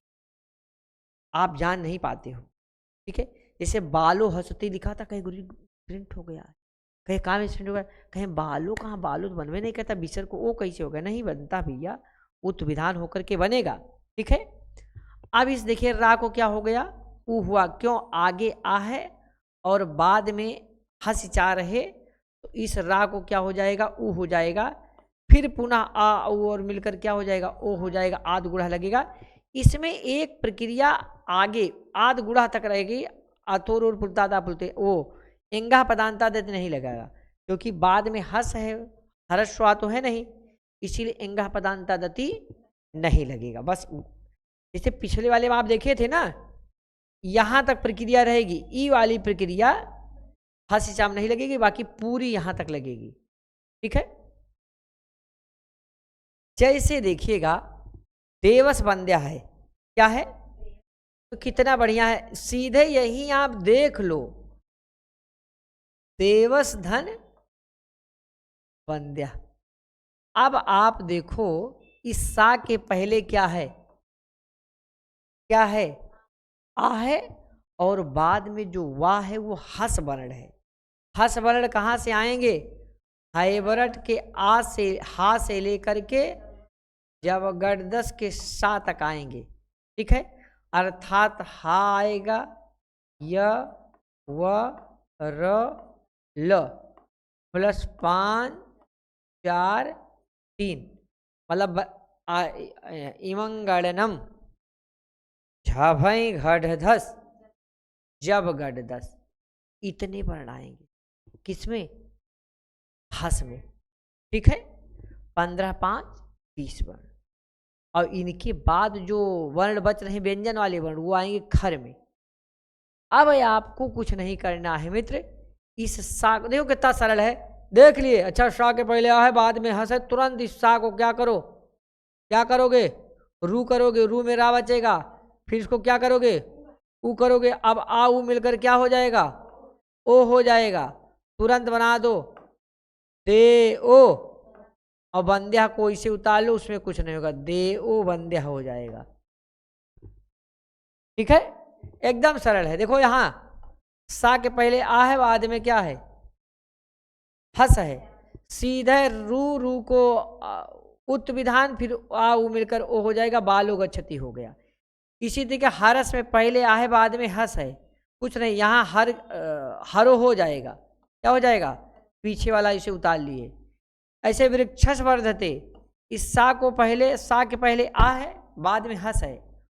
आप जान नहीं पाते हो। ठीक है। जैसे बालो हंसती लिखा था, कहीं गुरु प्रिंट हो गया, कहीं कहाँ में प्रिंट हो गया, कहीं बालो, कहाँ बालो तो बनवे नहीं कहता, बिसर को वो कैसे हो गया, नहीं बनता भैया, उत विधान होकर के बनेगा। ठीक है। अब इस देखिए रा को क्या हो गया, उ हुआ, क्यों, आगे आ है और बाद में हस चा रहे, तो इस रा को क्या हो जाएगा, उ हो जाएगा, फिर पुनः आ उ और मिलकर क्या हो जाएगा, ओ हो जाएगा, आद गुड़ा लगेगा। इसमें एक प्रक्रिया आगे आद गुड़ा तक रहेगी, अथोर और पुलतादा पुलते, ओ एंगा पदांता देते नहीं लगेगा, क्योंकि बाद में हस है, हरस्वा तो है नहीं, इसीलिए एंगा पदांता दति नहीं लगेगा। बस जैसे पिछले वाले में आप देखे थे ना, यहां तक प्रक्रिया रहेगी, ई वाली प्रक्रिया हस चाम नहीं लगेगी, बाकी पूरी यहां तक लगेगी। ठीक है। जैसे देखिएगा देवस बंध्या है, क्या है, तो कितना बढ़िया है, सीधे यही आप देख लो, देवस धन बंध्या। अब आप देखो इस सा के पहले क्या है, क्या है, आ है, और बाद में जो वा है वो हस वर्ण है। हस वर्ण कहाँ से आएंगे, हाइवरट के आ से, हा से लेकर के जब गड़दस के सा तक आएंगे। ठीक है। अर्थात हा आएगा, य व र ल प्लस 5 4 3, मतलब इमंगड़नम झभई घड़धस जब गड़दस, इतने वर्ण आएंगे, किसमें, हस में। ठीक है, 15 5 20 वर्ण। और इनके बाद जो वर्ण बच रहे हैं व्यंजन वाले वर्ण, वो आएंगे खर में। अब आपको कुछ नहीं करना है मित्र, इस सा देखो कितना सरल है, देख लिए। अच्छा, सा के पहले आ है, बाद में हंस है, तुरंत इस सा को क्या करो, क्या करोगे, रू करोगे, रू में रा बचेगा, फिर इसको क्या करोगे, ऊ करोगे। अब आ ऊ मिलकर क्या हो जाएगा, ओ हो जाएगा। तुरंत बना दो, दे ओ, और बंध्या को इसे उतार लो, उसमें कुछ नहीं होगा, दे ओ बंध्या हो जाएगा। ठीक है, एकदम सरल है। देखो यहां सा के पहले आ है, बाद में क्या है, हस है, सीधे रू, रू को उत विधान, फिर आ ऊ मिलकर ओ हो जाएगा, बालो गच्छति हो गया। इसी तरीके हरस में पहले आ है, बाद में हस है, कुछ नहीं, यहाँ हरो हो जाएगा, क्या हो जाएगा, पीछे वाला इसे उतार लिए। ऐसे वृक्षस वर्धते, इस सा को पहले, सा के पहले आ है, बाद में हस है,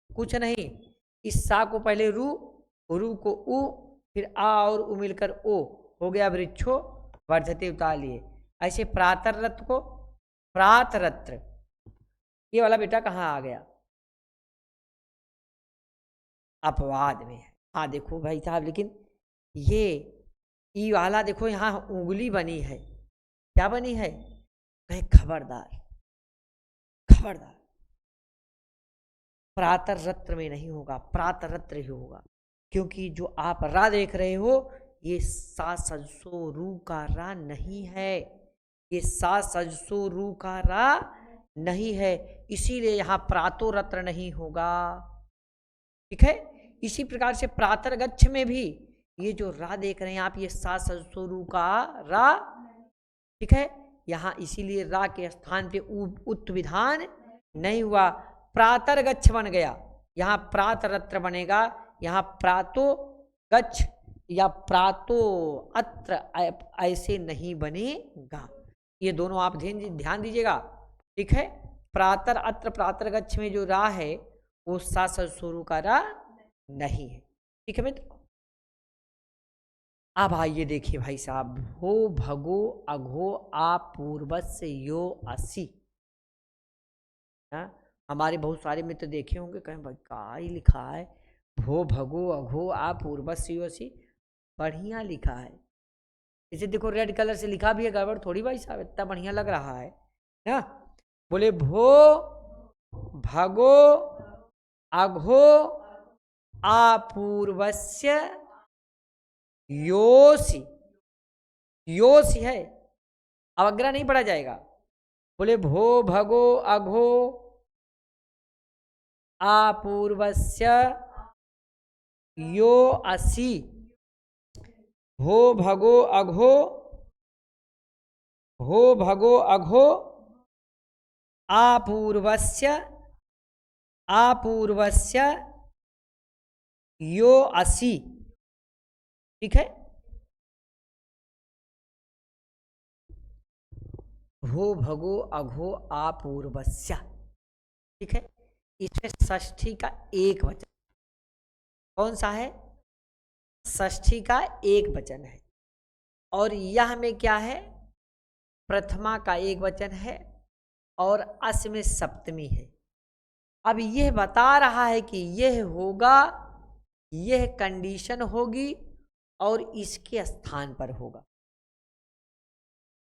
कुछ नहीं, इस सा को पहले रू, रू को उ, फिर आ और उ मिलकर ओ हो गया, वृक्षो वर्धते उतार लिए। ऐसे प्रातरत्र को प्रातरत्र, ये वाला बेटा कहाँ आ गया, अपवाद में है। हाँ देखो भाई साहब, लेकिन ये ई वाला देखो यहाँ उंगली बनी है, क्या बनी है, कहीं खबरदार, खबरदार प्रातरत्र में नहीं होगा, प्रातरत्र ही होगा, क्योंकि जो आप रा देख रहे हो ये सा सजसो रू का रा नहीं है, ये सा सजसो रू का रा नहीं है, इसीलिए यहाँ प्रातोरत्र नहीं होगा। ठीक है, इसी प्रकार से प्रातर्गच्छ में भी ये जो रा देख रहे हैं आप, ये सा सजसो रू का रा, ठीक है, यहाँ इसीलिए रा के स्थान पे उत विधान नहीं हुआ, प्रातर्गच्छ बन गया, यहाँ प्रातरत्र बनेगा, यहाँ प्रातो गच्छ या प्रातो अत्र ऐसे नहीं बनेगा। ये दोनों आप ध्यान दीजिएगा। ठीक है, प्रातर अत्र प्रातर्गच्छ में जो रा है वो सा सजसो का रा नहीं है। ठीक है मित्र, अब आइए देखिए भाई साहब, भो भगो अघो आ पूर्वस्य यो असी। हमारे बहुत सारे मित्र देखे होंगे, कहें भाई का ही लिखा है, भो भगो अघो आ पूर्वस्य यो असी, बढ़िया लिखा है। इसे देखो रेड कलर से लिखा भी है, गड़बड़ थोड़ी भाई साहब, इतना बढ़िया लग रहा है ना। बोले भो भगो अघो आ पूर्वस्य योसी, योसी है, अवग्रह नहीं पढ़ा जाएगा। बोले भो भगो अघो आ पूर्वस्य यो असी, भो भगो अघो, भो भगो अघो आ पूर्वस्य यो असी। ठीक है, भो भगो अघो आ पूर्वस्य, ठीक है, इसमें षष्ठी का एक वचन, कौन सा है, षष्ठी का एक वचन है, और यह में क्या है, प्रथमा का एक वचन है, और अस में सप्तमी है। अब यह बता रहा है कि यह होगा, यह कंडीशन होगी, और इसके स्थान पर होगा।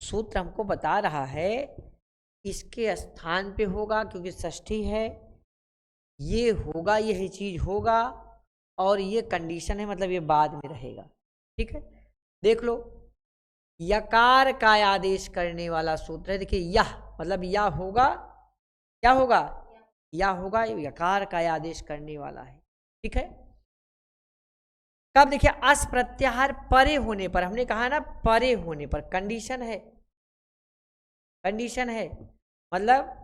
सूत्र हमको बता रहा है इसके स्थान पे होगा, क्योंकि षष्ठी है, ये होगा, यह चीज होगा, और ये कंडीशन है, मतलब ये बाद में रहेगा। ठीक है, देख लो, यकार का आदेश करने वाला सूत्र है। देखिए यह मतलब यह होगा, क्या होगा, यह होगा, यकार का आदेश करने वाला है। ठीक है, कब, देखिए अस प्रत्याहार परे होने पर, हमने कहा ना परे होने पर, कंडीशन है, कंडीशन है, मतलब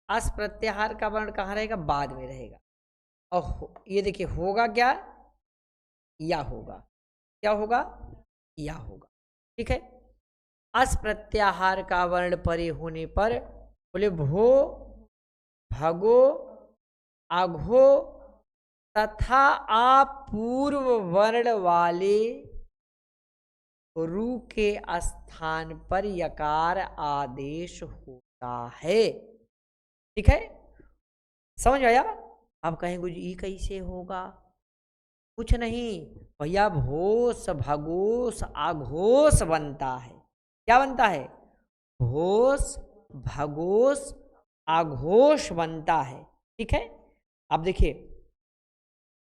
अस प्रत्याहार का वर्ण कहाँ रहेगा, बाद में रहेगा। और ये देखिए होगा क्या, या होगा, क्या होगा, या होगा। ठीक है, अस प्रत्याहार का वर्ण परे होने पर, बोले भो भगो अघो तथा आ पूर्व वर्ण वाले रु के स्थान पर यकार आदेश होता है। ठीक है, समझ आया? आप कहेंगे जी ये कैसे होगा? कुछ नहीं भैया, घोष भगोश आघोष बनता है। क्या बनता है? घोष भगोश आघोष बनता है। ठीक है, अब देखिए,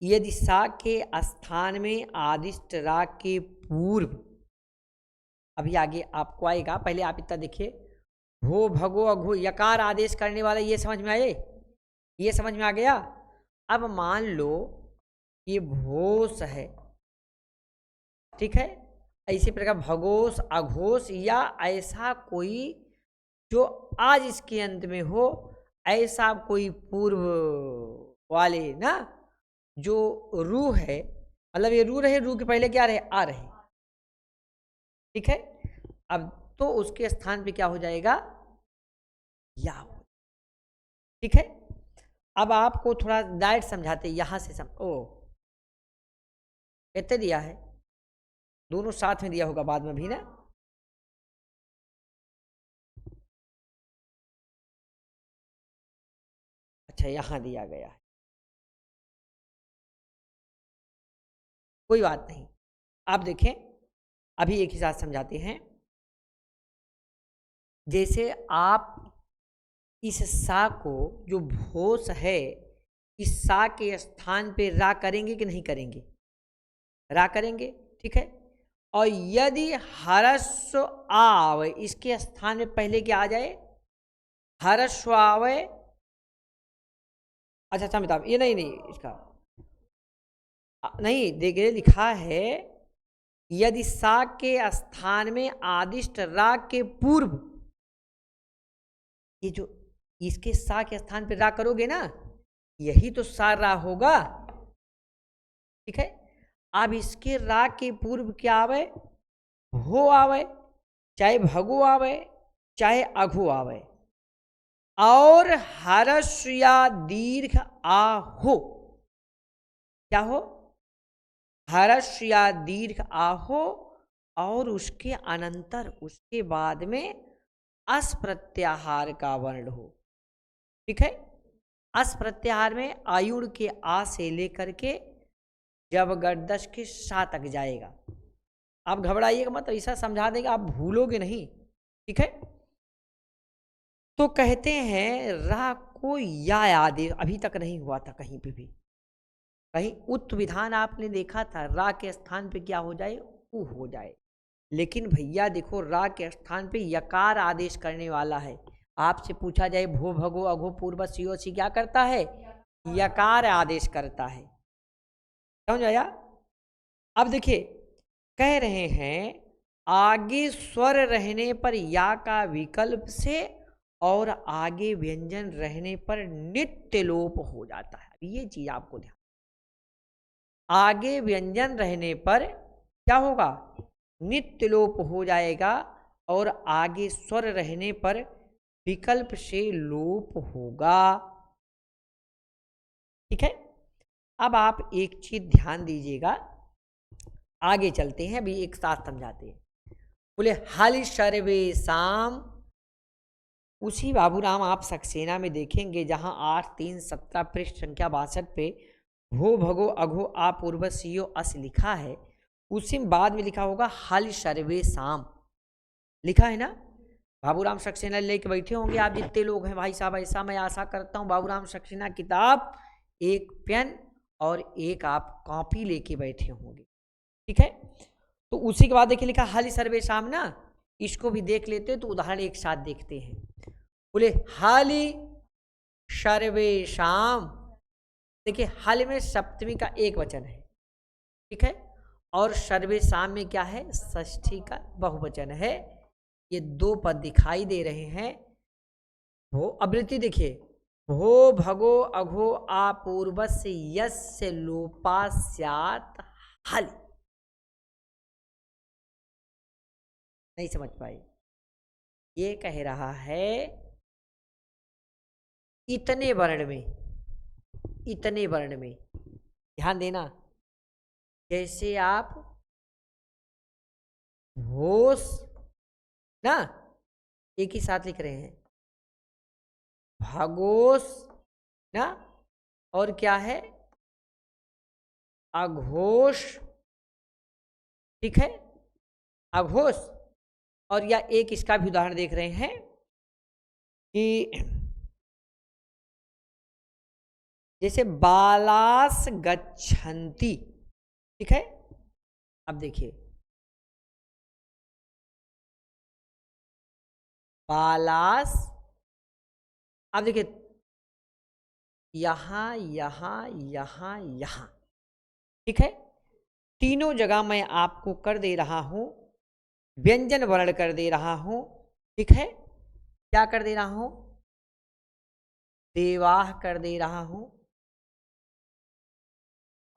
यदि सा के स्थान में आदिष्ट रा के पूर्व, अभी आगे आपको आएगा, पहले आप इतना देखिए, भो भगो अघो यकार आदेश करने वाला, ये समझ में आए? ये समझ में आ गया? अब मान लो ये भोष है, ठीक है, इसी प्रकार भगोश अघोष या ऐसा कोई जो आज इसके अंत में हो, ऐसा कोई पूर्व वाले ना जो रू है, मतलब ये रू रहे, रू के पहले क्या रहे? आ रहे। ठीक है, अब तो उसके स्थान पे क्या हो जाएगा? या हो। ठीक है, अब आपको थोड़ा डायरेक्ट समझाते, यहां से ओ कितने दिया है, दोनों साथ में दिया होगा बाद में भी ना। अच्छा, यहां दिया गया है, कोई बात नहीं। आप देखें, अभी एक ही साथ समझाते हैं। जैसे आप इस सा को, जो भोस है, इस सा के स्थान पे रा करेंगे कि नहीं करेंगे? रा करेंगे। ठीक है, और यदि हरस्व आव इसके स्थान में पहले क्या आ जाए? हरस्व आवे। अच्छा अमिताभ, ये नहीं इसका नहीं देखिए, लिखा है यदि सा के स्थान में आदिष्ट रा के पूर्व, ये जो इसके सा के स्थान पे रा करोगे ना, यही तो सा रा होगा। ठीक है, अब इसके रा के पूर्व क्या आवे? हो आवे, चाहे भगो आवे चाहे अघो आवे, और हर्ष या दीर्घ आ हो। क्या हो? हर्ष या दीर्घ आ हो, और उसके अनंतर, उसके बाद में अस प्रत्याहार का वर्ण हो। ठीक है, अस प्रत्याहार में आयुड़ के आ से लेकर के जब गर्दश के सा तक जाएगा। आप घबराइएगा मत, ऐसा समझा देगा आप भूलोगे नहीं। ठीक है, तो कहते हैं रा को या आदेश अभी तक नहीं हुआ था कहीं पे भी। कहीं उत विधान आपने देखा था रा के स्थान पे क्या हो जाए? उ हो जाए। लेकिन भैया देखो, रा के स्थान पे यकार आदेश करने वाला है। आपसे पूछा जाए भो भगो अघो पूर्व सियो सी क्या करता है? यकार आदेश करता है। समझ आया? अब देखिए, कह रहे हैं आगे स्वर रहने पर या का विकल्प से और आगे व्यंजन रहने पर नित्य लोप हो जाता है। ये चीज आपको ध्यान, आगे व्यंजन रहने पर क्या होगा? नित्य लोप हो जाएगा, और आगे स्वर रहने पर विकल्प से लोप होगा। ठीक है, अब आप एक चीज ध्यान दीजिएगा, आगे चलते हैं, अभी एक साथ समझाते हैं। बोले हल सर्वेशाम, उसी बाबूराम आप सक्सेना में देखेंगे जहां 8-3-17 पृष्ठ संख्या 62 पे भो भगो अघो आ पूर्व सियो अस लिखा है, उसी में बाद में लिखा होगा हल सर्वेशाम, लिखा है ना। बाबूराम सक्सेना लेके बैठे होंगे आप जितने लोग हैं भाई साहब, ऐसा मैं आशा करता हूँ बाबूराम सक्सेना किताब, एक पेन और एक आप कॉपी लेके बैठे होंगे। ठीक है, तो उसी के बाद देखिए लिखा हल सर्वेशाम ना, इसको भी देख लेते हैं, तो उदाहरण एक साथ देखते हैं। बोले हल सर्वेशाम, देखिए हल में सप्तमी का एक वचन है। ठीक है, और सर्वेशाम में क्या है? षष्ठी का बहुवचन है। ये दो पद दिखाई दे रहे हैं। भो आवृत्ति देखिए, भो भगो अघो आ पूर्वस्य यस्य लोपा स्यात् हल। नहीं समझ पाई? ये कह रहा है इतने वर्ण में, इतने वर्ण में ध्यान देना। जैसे आप घोष ना, एक ही साथ लिख रहे हैं, भगोस ना, और क्या है, अघोष, ठीक है, अघोष। और या एक इसका भी उदाहरण देख रहे हैं कि जैसे बालास गच्छन्ति, ठीक है। अब देखिए, बालास, अब देखिए यहां यहां यहां यहां, ठीक है, तीनों जगह मैं आपको कर दे रहा हूं, व्यंजन वर्ण कर दे रहा हूं, ठीक है। क्या कर दे रहा हूं, देवाह कर दे रहा हूं,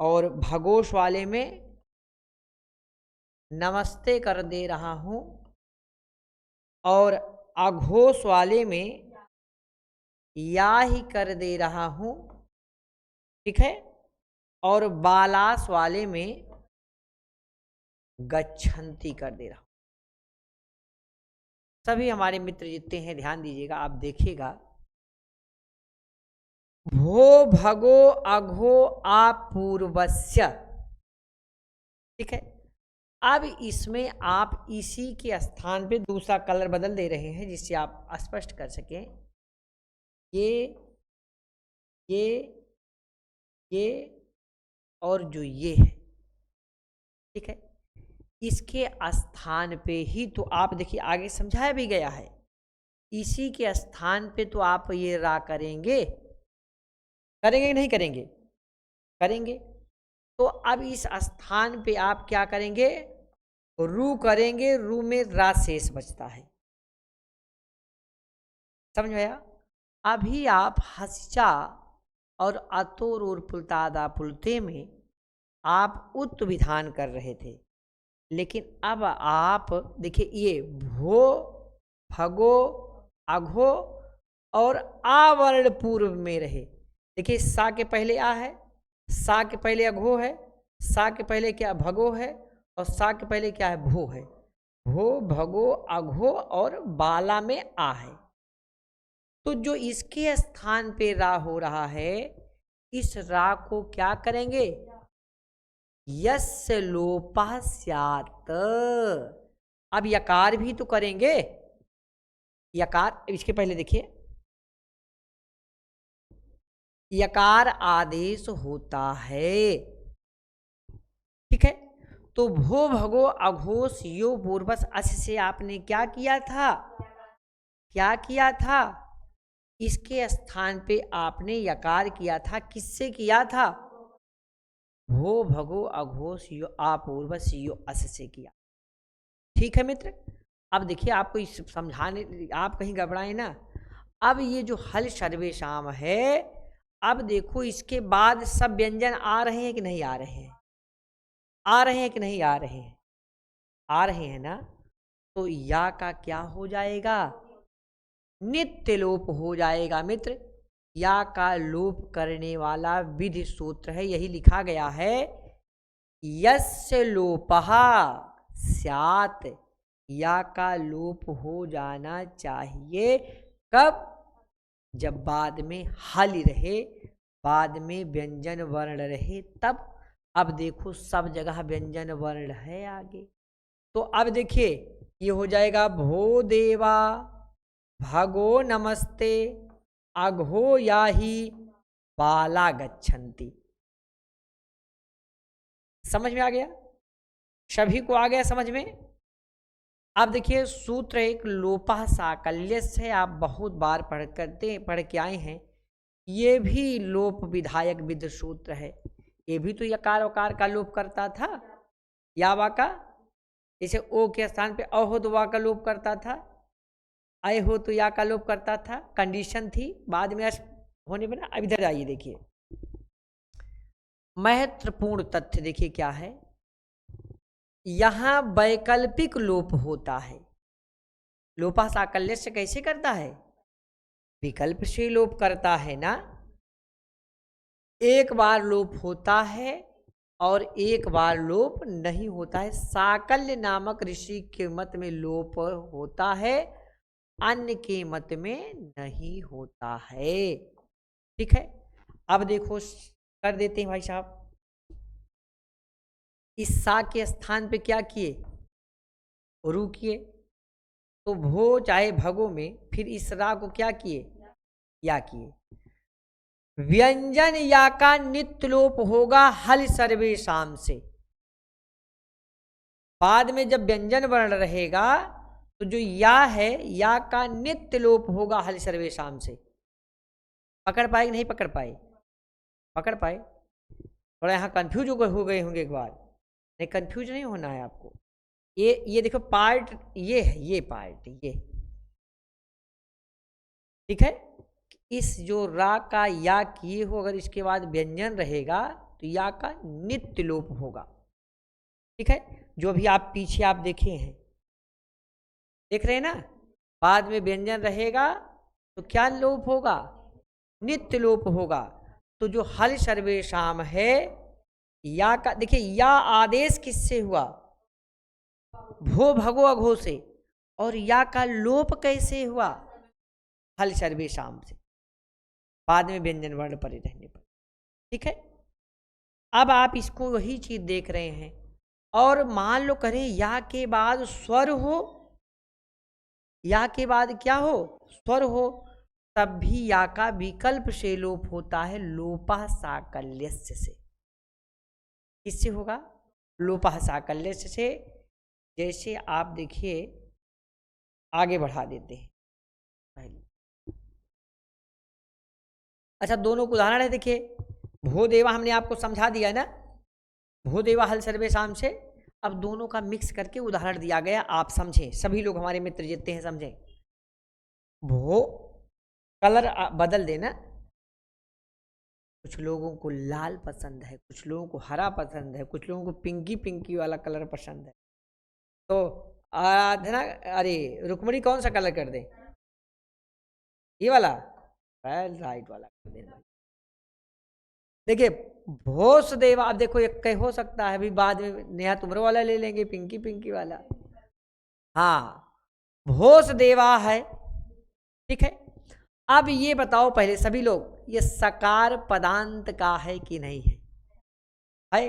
और भगोश वाले में नमस्ते कर दे रहा हूं, और अघोष वाले में या ही कर दे रहा हूं, ठीक है, और बालास वाले में गच्छन्ति कर दे रहा हूं। सभी हमारे मित्र जितने हैं ध्यान दीजिएगा, आप देखिएगा, भो भगो अघो आपूर्वस्य, ठीक है। अब इसमें आप इसी के स्थान पे दूसरा कलर बदल दे रहे हैं जिससे आप स्पष्ट कर सकें, ये और जो ये है, ठीक है, इसके स्थान पे ही तो आप देखिए आगे समझाया भी गया है, इसी के स्थान पे तो आप ये रा करेंगे, करेंगे कि नहीं करेंगे, करेंगे। तो अब इस स्थान पे आप क्या करेंगे, रू करेंगे, रू में रा शेष बचता है, समझ में आया। अभी आप हस्चा और अतोर और पुलतादा पुलते में आप उत विधान कर रहे थे, लेकिन अब आप देखिए ये भो भगो अघो और आवर्ण पूर्व में रहे। देखिए सा के पहले आ है, सा के पहले अघो है, सा के पहले क्या भगो है, और सा के पहले क्या है, भो है। भो भगो अघो और बाला में आ है। तो जो इसके स्थान पे रा हो रहा है, इस रा को क्या करेंगे, यस्य लोपः स्यात्। अब यकार भी तो करेंगे, यकार, इसके पहले देखिए यकार आदेश होता है, ठीक है। तो भो भगो अघोष यो पूर्वस अस से आपने क्या किया था, क्या किया था, इसके स्थान पे आपने यकार किया था, किससे किया था, भो भगो अघोष यो अपूर्वस यो अस से किया, ठीक है मित्र। अब देखिए आपको इस समझाने, आप कहीं घबराए ना। अब ये जो हल सर्वेशाम है, अब देखो इसके बाद सब व्यंजन आ रहे हैं कि नहीं आ रहे हैं, आ रहे हैं कि नहीं आ रहे हैं, आ रहे हैं ना। तो या का क्या हो जाएगा, नित्य लोप हो जाएगा मित्र। या का लोप करने वाला विधि सूत्र है, यही लिखा गया है, यस्य लोपः स्यात्। या का लोप हो जाना चाहिए, कब, जब बाद में हल रहे, बाद में व्यंजन वर्ण रहे, तब। अब देखो सब जगह व्यंजन वर्ण है आगे, तो अब देखिए ये हो जाएगा भो देवा भगो नमस्ते अघो याहि बाला गच्छन्ति। समझ में आ गया, सभी को आ गया समझ में। अब देखिए सूत्र एक लोपः साकल्यस्य है, आप बहुत बार पढ़ के आए हैं, ये भी लोप विधायक विध सूत्र है। ये भी तो यकार वकार का लोप करता था, यावा का, जैसे ओ के स्थान पे अ हो तो वा का लोप करता था, आय हो तो या का लोप करता था, कंडीशन थी, बाद में होने पर। अब इधर आइए देखिए महत्वपूर्ण तथ्य, देखिए क्या है, यहां वैकल्पिक लोप होता है। लोपा साकल्य से कैसे करता है, विकल्प से लोप करता है ना। एक बार लोप होता है और एक बार लोप नहीं होता है। साकल्य नामक ऋषि के मत में लोप होता है, अन्य के मत में नहीं होता है। ठीक है, अब देखो कर देते हैं भाई साहब। इस सा के स्थान पे क्या किए, रू किए, तो भो चाहे भगो में फिर इस रा को क्या किए, या किए। व्यंजन या का नित्य लोप होगा हल सर्वेशाम से। बाद में जब व्यंजन वर्ण रहेगा तो जो या है, या का नित्य लोप होगा हल सर्वेशाम से। पकड़ पाए कि नहीं पकड़ पाए? पकड़ पाए? थोड़ा यहाँ कंफ्यूज हो गए होंगे एक बार। नहीं, कंफ्यूज नहीं होना है आपको। ये देखो पार्ट ये है, ये पार्ट ये, ठीक है। इस जो रा का या किए हो, अगर इसके बाद व्यंजन रहेगा तो या का नित्य लोप होगा। ठीक है, जो भी आप पीछे आप देखे हैं, देख रहे हैं ना, बाद में व्यंजन रहेगा तो क्या लोप होगा, नित्य लोप होगा। तो जो हल सर्वेशाम है, या का देखिए, या आदेश किससे हुआ, भो भगो अघो से, और या का लोप कैसे हुआ, हल सर्वेशाम से, बाद में व्यंजन वर्ण परे रहने पर। ठीक है, अब आप इसको वही चीज देख रहे हैं। और मान लो करें या के बाद स्वर हो, या के बाद क्या हो, स्वर हो, तब भी या का विकल्प से लोप होता है, लोपः साकल्यस्य से। किससे होगा, लोपः साकल्यस्य से। जैसे आप देखिए, आगे बढ़ा देते हैं पहले। अच्छा, दोनों को उदाहरण है, देखिए भूदेवा हमने आपको समझा दिया है ना, भूदेवा हल सर्वेशाम से। अब दोनों का मिक्स करके उदाहरण दिया गया, आप समझें, सभी लोग हमारे मित्र जितने हैं समझें। भो कलर बदल देना, कुछ लोगों को लाल पसंद है, कुछ लोगों को हरा पसंद है, कुछ लोगों को पिंकी पिंकी वाला कलर पसंद है। तो आराधना, अरे रुक्मणी कौन सा कलर कर दे, ये वाला, राइट वाला कर देना। देखिए भोस देवा, अब देखो एक कहीं हो सकता है, अभी बाद में नेहा तुमरो वाला ले लेंगे, पिंकी पिंकी वाला। हाँ, भोस देवा है। ठीक है, अब ये बताओ पहले सभी लोग, ये सकार पदांत का है कि नहीं है?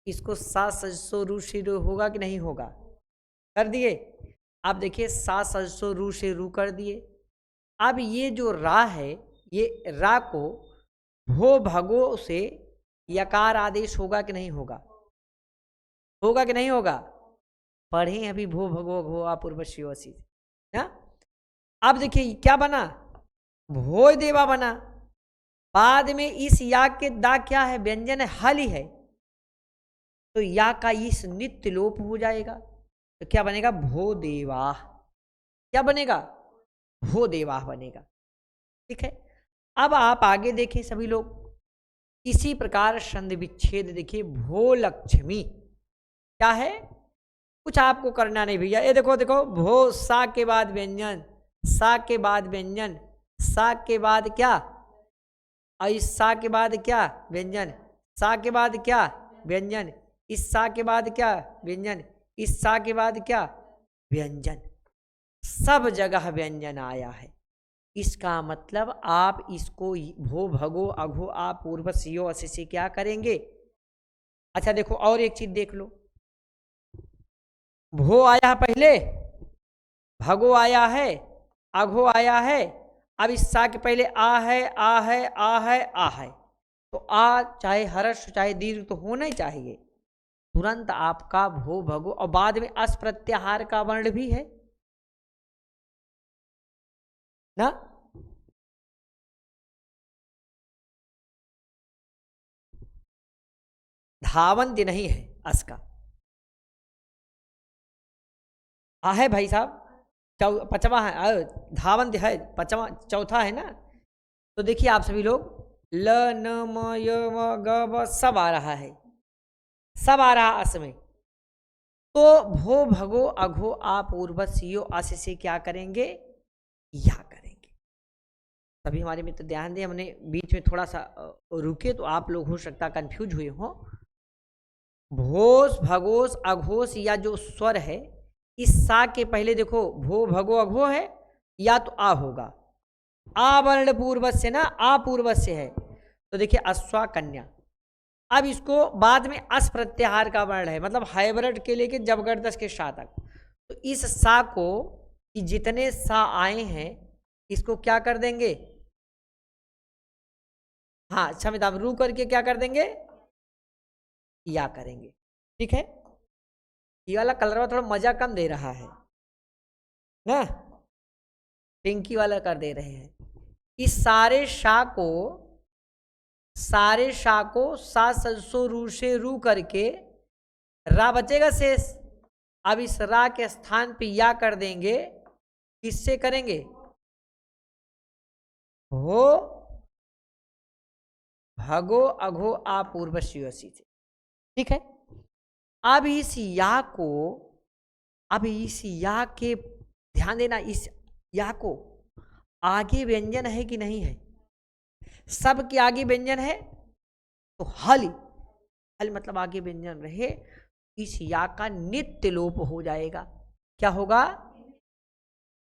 इसको सा सजसो रू से रू होगा कि नहीं होगा? कर दिए। आप देखिए सा सजसो रू से रू कर दिए। अब ये जो रा है, ये रा को भो भगो से यकार आदेश होगा कि नहीं होगा? होगा कि नहीं होगा? पढ़े अभी भो भगो घो अपूर्वशी ना। अब देखिए क्या बना, भोय देवा बना। बाद में इस या के दा क्या है, व्यंजन है, हल ही है, तो या का इस नित्य लोप हो जाएगा। तो क्या बनेगा, भो देवा। क्या बनेगा, भो देवा बनेगा। ठीक है, अब आप आगे देखें सभी लोग, इसी प्रकार संधि विच्छेद देखिए, भो लक्ष्मी क्या है, कुछ आपको करना नहीं भैया। ये देखो देखो, भो सा के बाद व्यंजन, सा के बाद व्यंजन, सा के बाद क्या, और इस सा के बाद क्या, व्यंजन, सा के बाद क्या, व्यंजन, इस सा के बाद क्या, व्यंजन, इस सा के बाद क्या, व्यंजन, सब जगह व्यंजन आया है। इसका मतलब आप इसको भो भगो अघो आ पूर्व सियो असे से क्या करेंगे। अच्छा देखो और एक चीज देख लो, भो आया पहले, भगो आया है, अघो आया है, अब इस सा के पहले आ है, आ है, आ है, आ है, तो आ चाहे हर्ष चाहे दीर्घ तो होना ही चाहिए। तुरंत आपका भो भगो, और बाद में अस प्रत्याहार का वर्ण भी है ना। धावंत नहीं है अस का, है भाई साहब, पचवा है, धावंत है पचवा, चौथा है ना। तो देखिए आप सभी लोग, ल न म य म ग ब सब आ रहा है, सब आ रहा अस में। तो भो भगो अघो आ पूर्व सियो अस से क्या करेंगे, या करेंगे। तभी हमारे मित्र ध्यान दें, हमने बीच में थोड़ा सा रुके तो आप लोग हो सकता कंफ्यूज हुए हो। भोस भगोस अघोष या जो स्वर है, इस सा के पहले देखो भो भगो अघो है, या तो आ होगा, आ वर्ण पूर्वस्य ना, आ पूर्वस्य है, तो देखिए अश्वा कन्या। अब इसको बाद में अस प्रत्याहार का वर्ण है, मतलब हाइब्रिड के लेके जबरदस के सा तक, तो इस सा को कि जितने सा आए हैं इसको क्या कर देंगे, हाँ क्षमता रू करके क्या कर देंगे, या करेंगे। ठीक है, ये वाला कलर थोड़ा मजा कम दे रहा है ना, पिंकी वाला कर दे रहे हैं। इस सारे शा को सा सजसो रू से रू करके रा बचेगा शेष। अब इस रा के स्थान पे या कर देंगे, किससे करेंगे, हो भगो अघो आ पूर्वशी से। ठीक है, अब इस या के ध्यान देना, इस या को आगे व्यंजन है कि नहीं है, सब के आगे व्यंजन है, तो हल मतलब आगे व्यंजन रहे, इस या का नित्य लोप हो जाएगा। क्या होगा,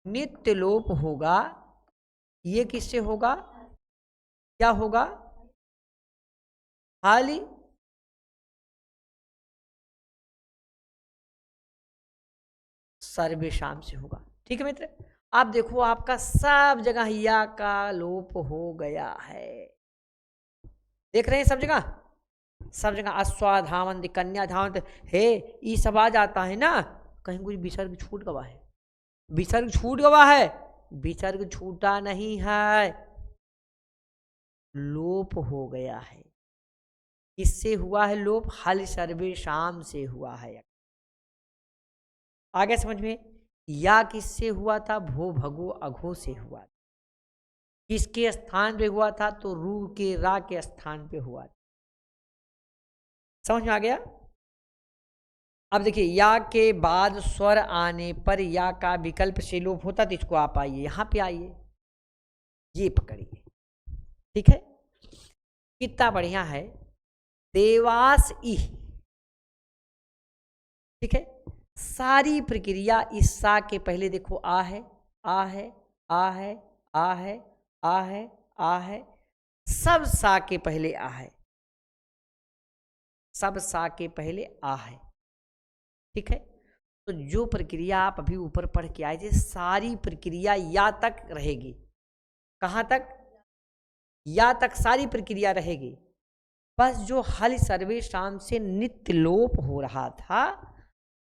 नित्य लोप होगा। ये किससे होगा, क्या होगा, हाली सर्वेशाम से होगा। ठीक है मित्र, आप देखो आपका सब जगह या का लोप हो गया है, देख रहे हैं सब जगह, सब जगह अश्वाधावंत कन्या धावंत हे ये सब आ जाता है ना, कहीं कुछ विसर्ग छूट गवा है, विसर्ग छूट गवा है, विसर्ग छूटा नहीं है, लोप हो गया है। किससे हुआ है लोप, हल सर्वेशाम से हुआ है। आगे समझ में, या किससे हुआ था, भो भगो अघो से हुआ था, किसके स्थान पे हुआ था, तो रू के रा के स्थान पे हुआ था। समझ में आ गया। अब देखिए या के बाद स्वर आने पर या का विकल्प से लोप होता, तो इसको आप आइए यहां पे आइए, ये पकड़िए। ठीक है, कितना बढ़िया है, देवास ई। ठीक है, सारी प्रक्रिया इस सा के पहले देखो आ है, आ है, आ है, आ है, आ है, आ है, सब सा के पहले आ है, सब सा के पहले आ है। ठीक है, तो जो प्रक्रिया आप अभी ऊपर पढ़ के आए थे, सारी प्रक्रिया या तक रहेगी। कहाँ तक, या तक सारी प्रक्रिया रहेगी। बस जो हल सर्वेशाम से नित्य लोप हो रहा था,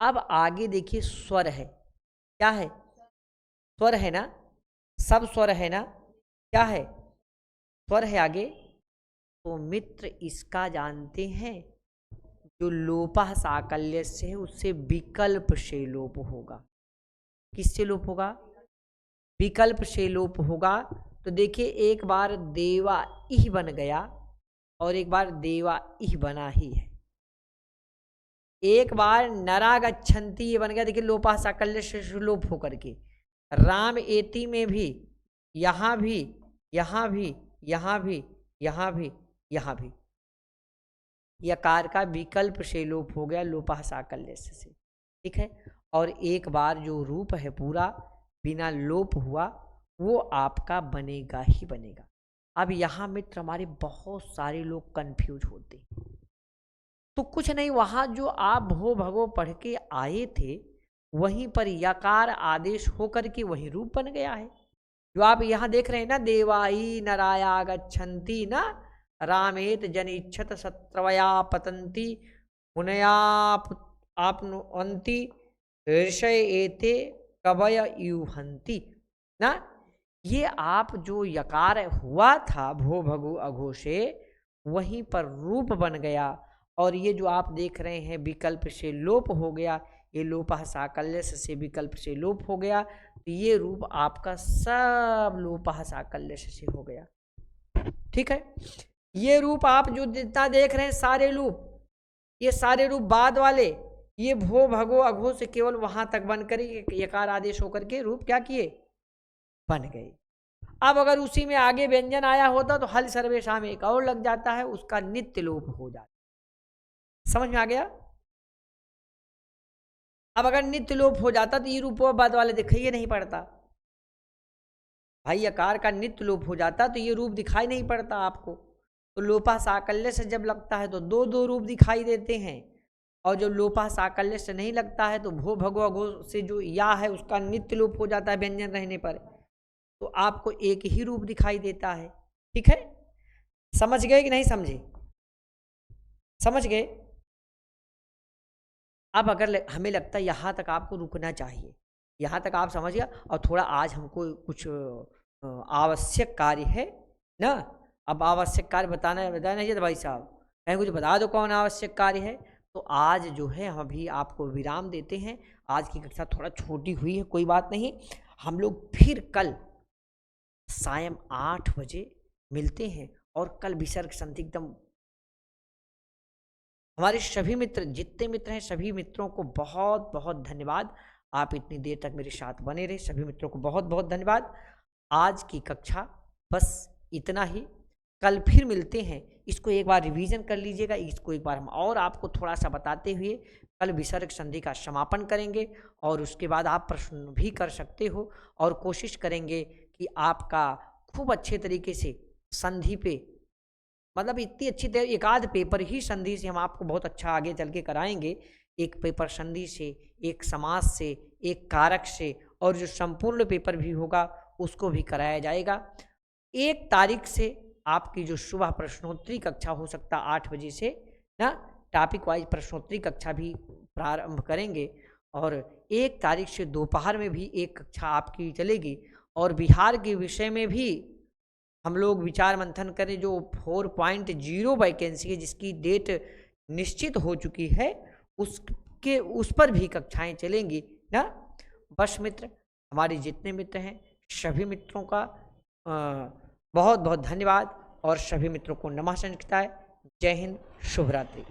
अब आगे देखिए स्वर है, क्या है, स्वर है ना, सब स्वर है ना, क्या है, स्वर है आगे। तो मित्र इसका जानते हैं, जो लोपः साकल्य से है उससे विकल्प से लोप होगा। किससे लोप होगा, विकल्प से लोप होगा। तो देखिए एक बार देवा इह बन गया और एक बार देवा इह बना ही है, एक बार नरा गच्छन्ति ये बन गया, देखिए लोपः साकल्य से लोप होकर के राम एति में भी, यहाँ भी, यहाँ भी, यहाँ भी, यहाँ भी, यहाँ भी, यकार का विकल्प से लोप हो गया, लोपः साकल्य से। ठीक है, और एक बार जो रूप है पूरा बिना लोप हुआ, वो आपका बनेगा ही बनेगा। अब यहाँ मित्र हमारे बहुत सारे लोग कंफ्यूज होते हैं, तो कुछ नहीं, वहाँ जो आप भो भगो पढ़ के आए थे, वहीं पर यकार आदेश होकर के वही रूप बन गया है। जो आप यहाँ देख रहे हैं ना, देवाई नराया गच्छन्ति ना रामेत जनिच्छत सत्रवया पतंती मुनयाप आपनुवन्ति ऋषय एते कवय युहंती ना, ये आप जो यकार हुआ था भो भगो अघो से, वहीं पर रूप बन गया। और ये जो आप देख रहे हैं विकल्प से लोप हो गया, ये लोपः साकल्य से विकल्प से लोप हो गया, तो ये रूप आपका सब लोपः साकल्य से हो गया। ठीक है, ये रूप आप जो जितना देख रहे हैं सारे रूप, ये सारे रूप बाद वाले, ये भो भगो अघो से केवल वहां तक बनकर यकार आदेश होकर के रूप क्या किए, बन गए। अब अगर उसी में आगे व्यंजन आया होता तो हल सर्वेशाम एक और लग जाता है, उसका नित्य लोप हो जाता। समझ में आ गया? अब अगर नित्य लोप हो जाता तो ये रूपोपवाद वाले दिखाई नहीं पड़ता भाई। आकार का नित्य लोप हो जाता तो ये रूप दिखाई नहीं पड़ता आपको। तो लोपा साकल्य से जब लगता है तो दो दो रूप दिखाई देते हैं, और जो लोपा साकल्य से नहीं लगता है तो भो भगो अघो से जो या है उसका नित्य लोप हो जाता है व्यंजन रहने पर, तो आपको एक ही रूप दिखाई देता है। ठीक है, समझ गए कि नहीं समझे? समझ गए? अब अगर हमें लगता है यहाँ तक आपको रुकना चाहिए, यहाँ तक आप समझ गया, और थोड़ा आज हमको कुछ आवश्यक कार्य है ना। अब आवश्यक कार्य बताना चाहिए तो भाई साहब कहीं कुछ बता दो कौन आवश्यक कार्य है। तो आज जो है हम अभी आपको विराम देते हैं। आज की कक्षा थोड़ा छोटी हुई है, कोई बात नहीं, हम लोग फिर कल सायं 8 बजे मिलते हैं। और कल विसर्ग संधि एकदम, हमारे सभी मित्र जितने मित्र हैं सभी मित्रों को बहुत बहुत धन्यवाद। आप इतनी देर तक मेरे साथ बने रहे, सभी मित्रों को बहुत बहुत धन्यवाद। आज की कक्षा बस इतना ही, कल फिर मिलते हैं। इसको एक बार रिवीजन कर लीजिएगा, इसको एक बार हम और आपको थोड़ा सा बताते हुए कल विसर्ग संधि का समापन करेंगे, और उसके बाद आप प्रश्न भी कर सकते हो, और कोशिश करेंगे कि आपका खूब अच्छे तरीके से संधि पे, मतलब इतनी अच्छी तरह एक आध पेपर ही संधि से हम आपको बहुत अच्छा आगे चल के कराएंगे। एक पेपर संधि से, एक समास से, एक कारक से, और जो संपूर्ण पेपर भी होगा उसको भी कराया जाएगा। 1 तारीख से आपकी जो सुबह प्रश्नोत्तरी कक्षा हो सकता 8 बजे से ना, टॉपिक वाइज प्रश्नोत्तरी कक्षा भी प्रारंभ करेंगे, और 1 तारीख से दोपहर में भी एक कक्षा आपकी चलेगी। और बिहार के विषय में भी हम लोग विचार मंथन करें, जो 4.0 वैकेंसी है जिसकी डेट निश्चित हो चुकी है, उस पर भी कक्षाएं चलेंगी ना। बस मित्र, हमारे जितने मित्र हैं सभी मित्रों का बहुत बहुत धन्यवाद, और सभी मित्रों को नमः संस्कृताय। जय हिंद, शुभ रात्रि।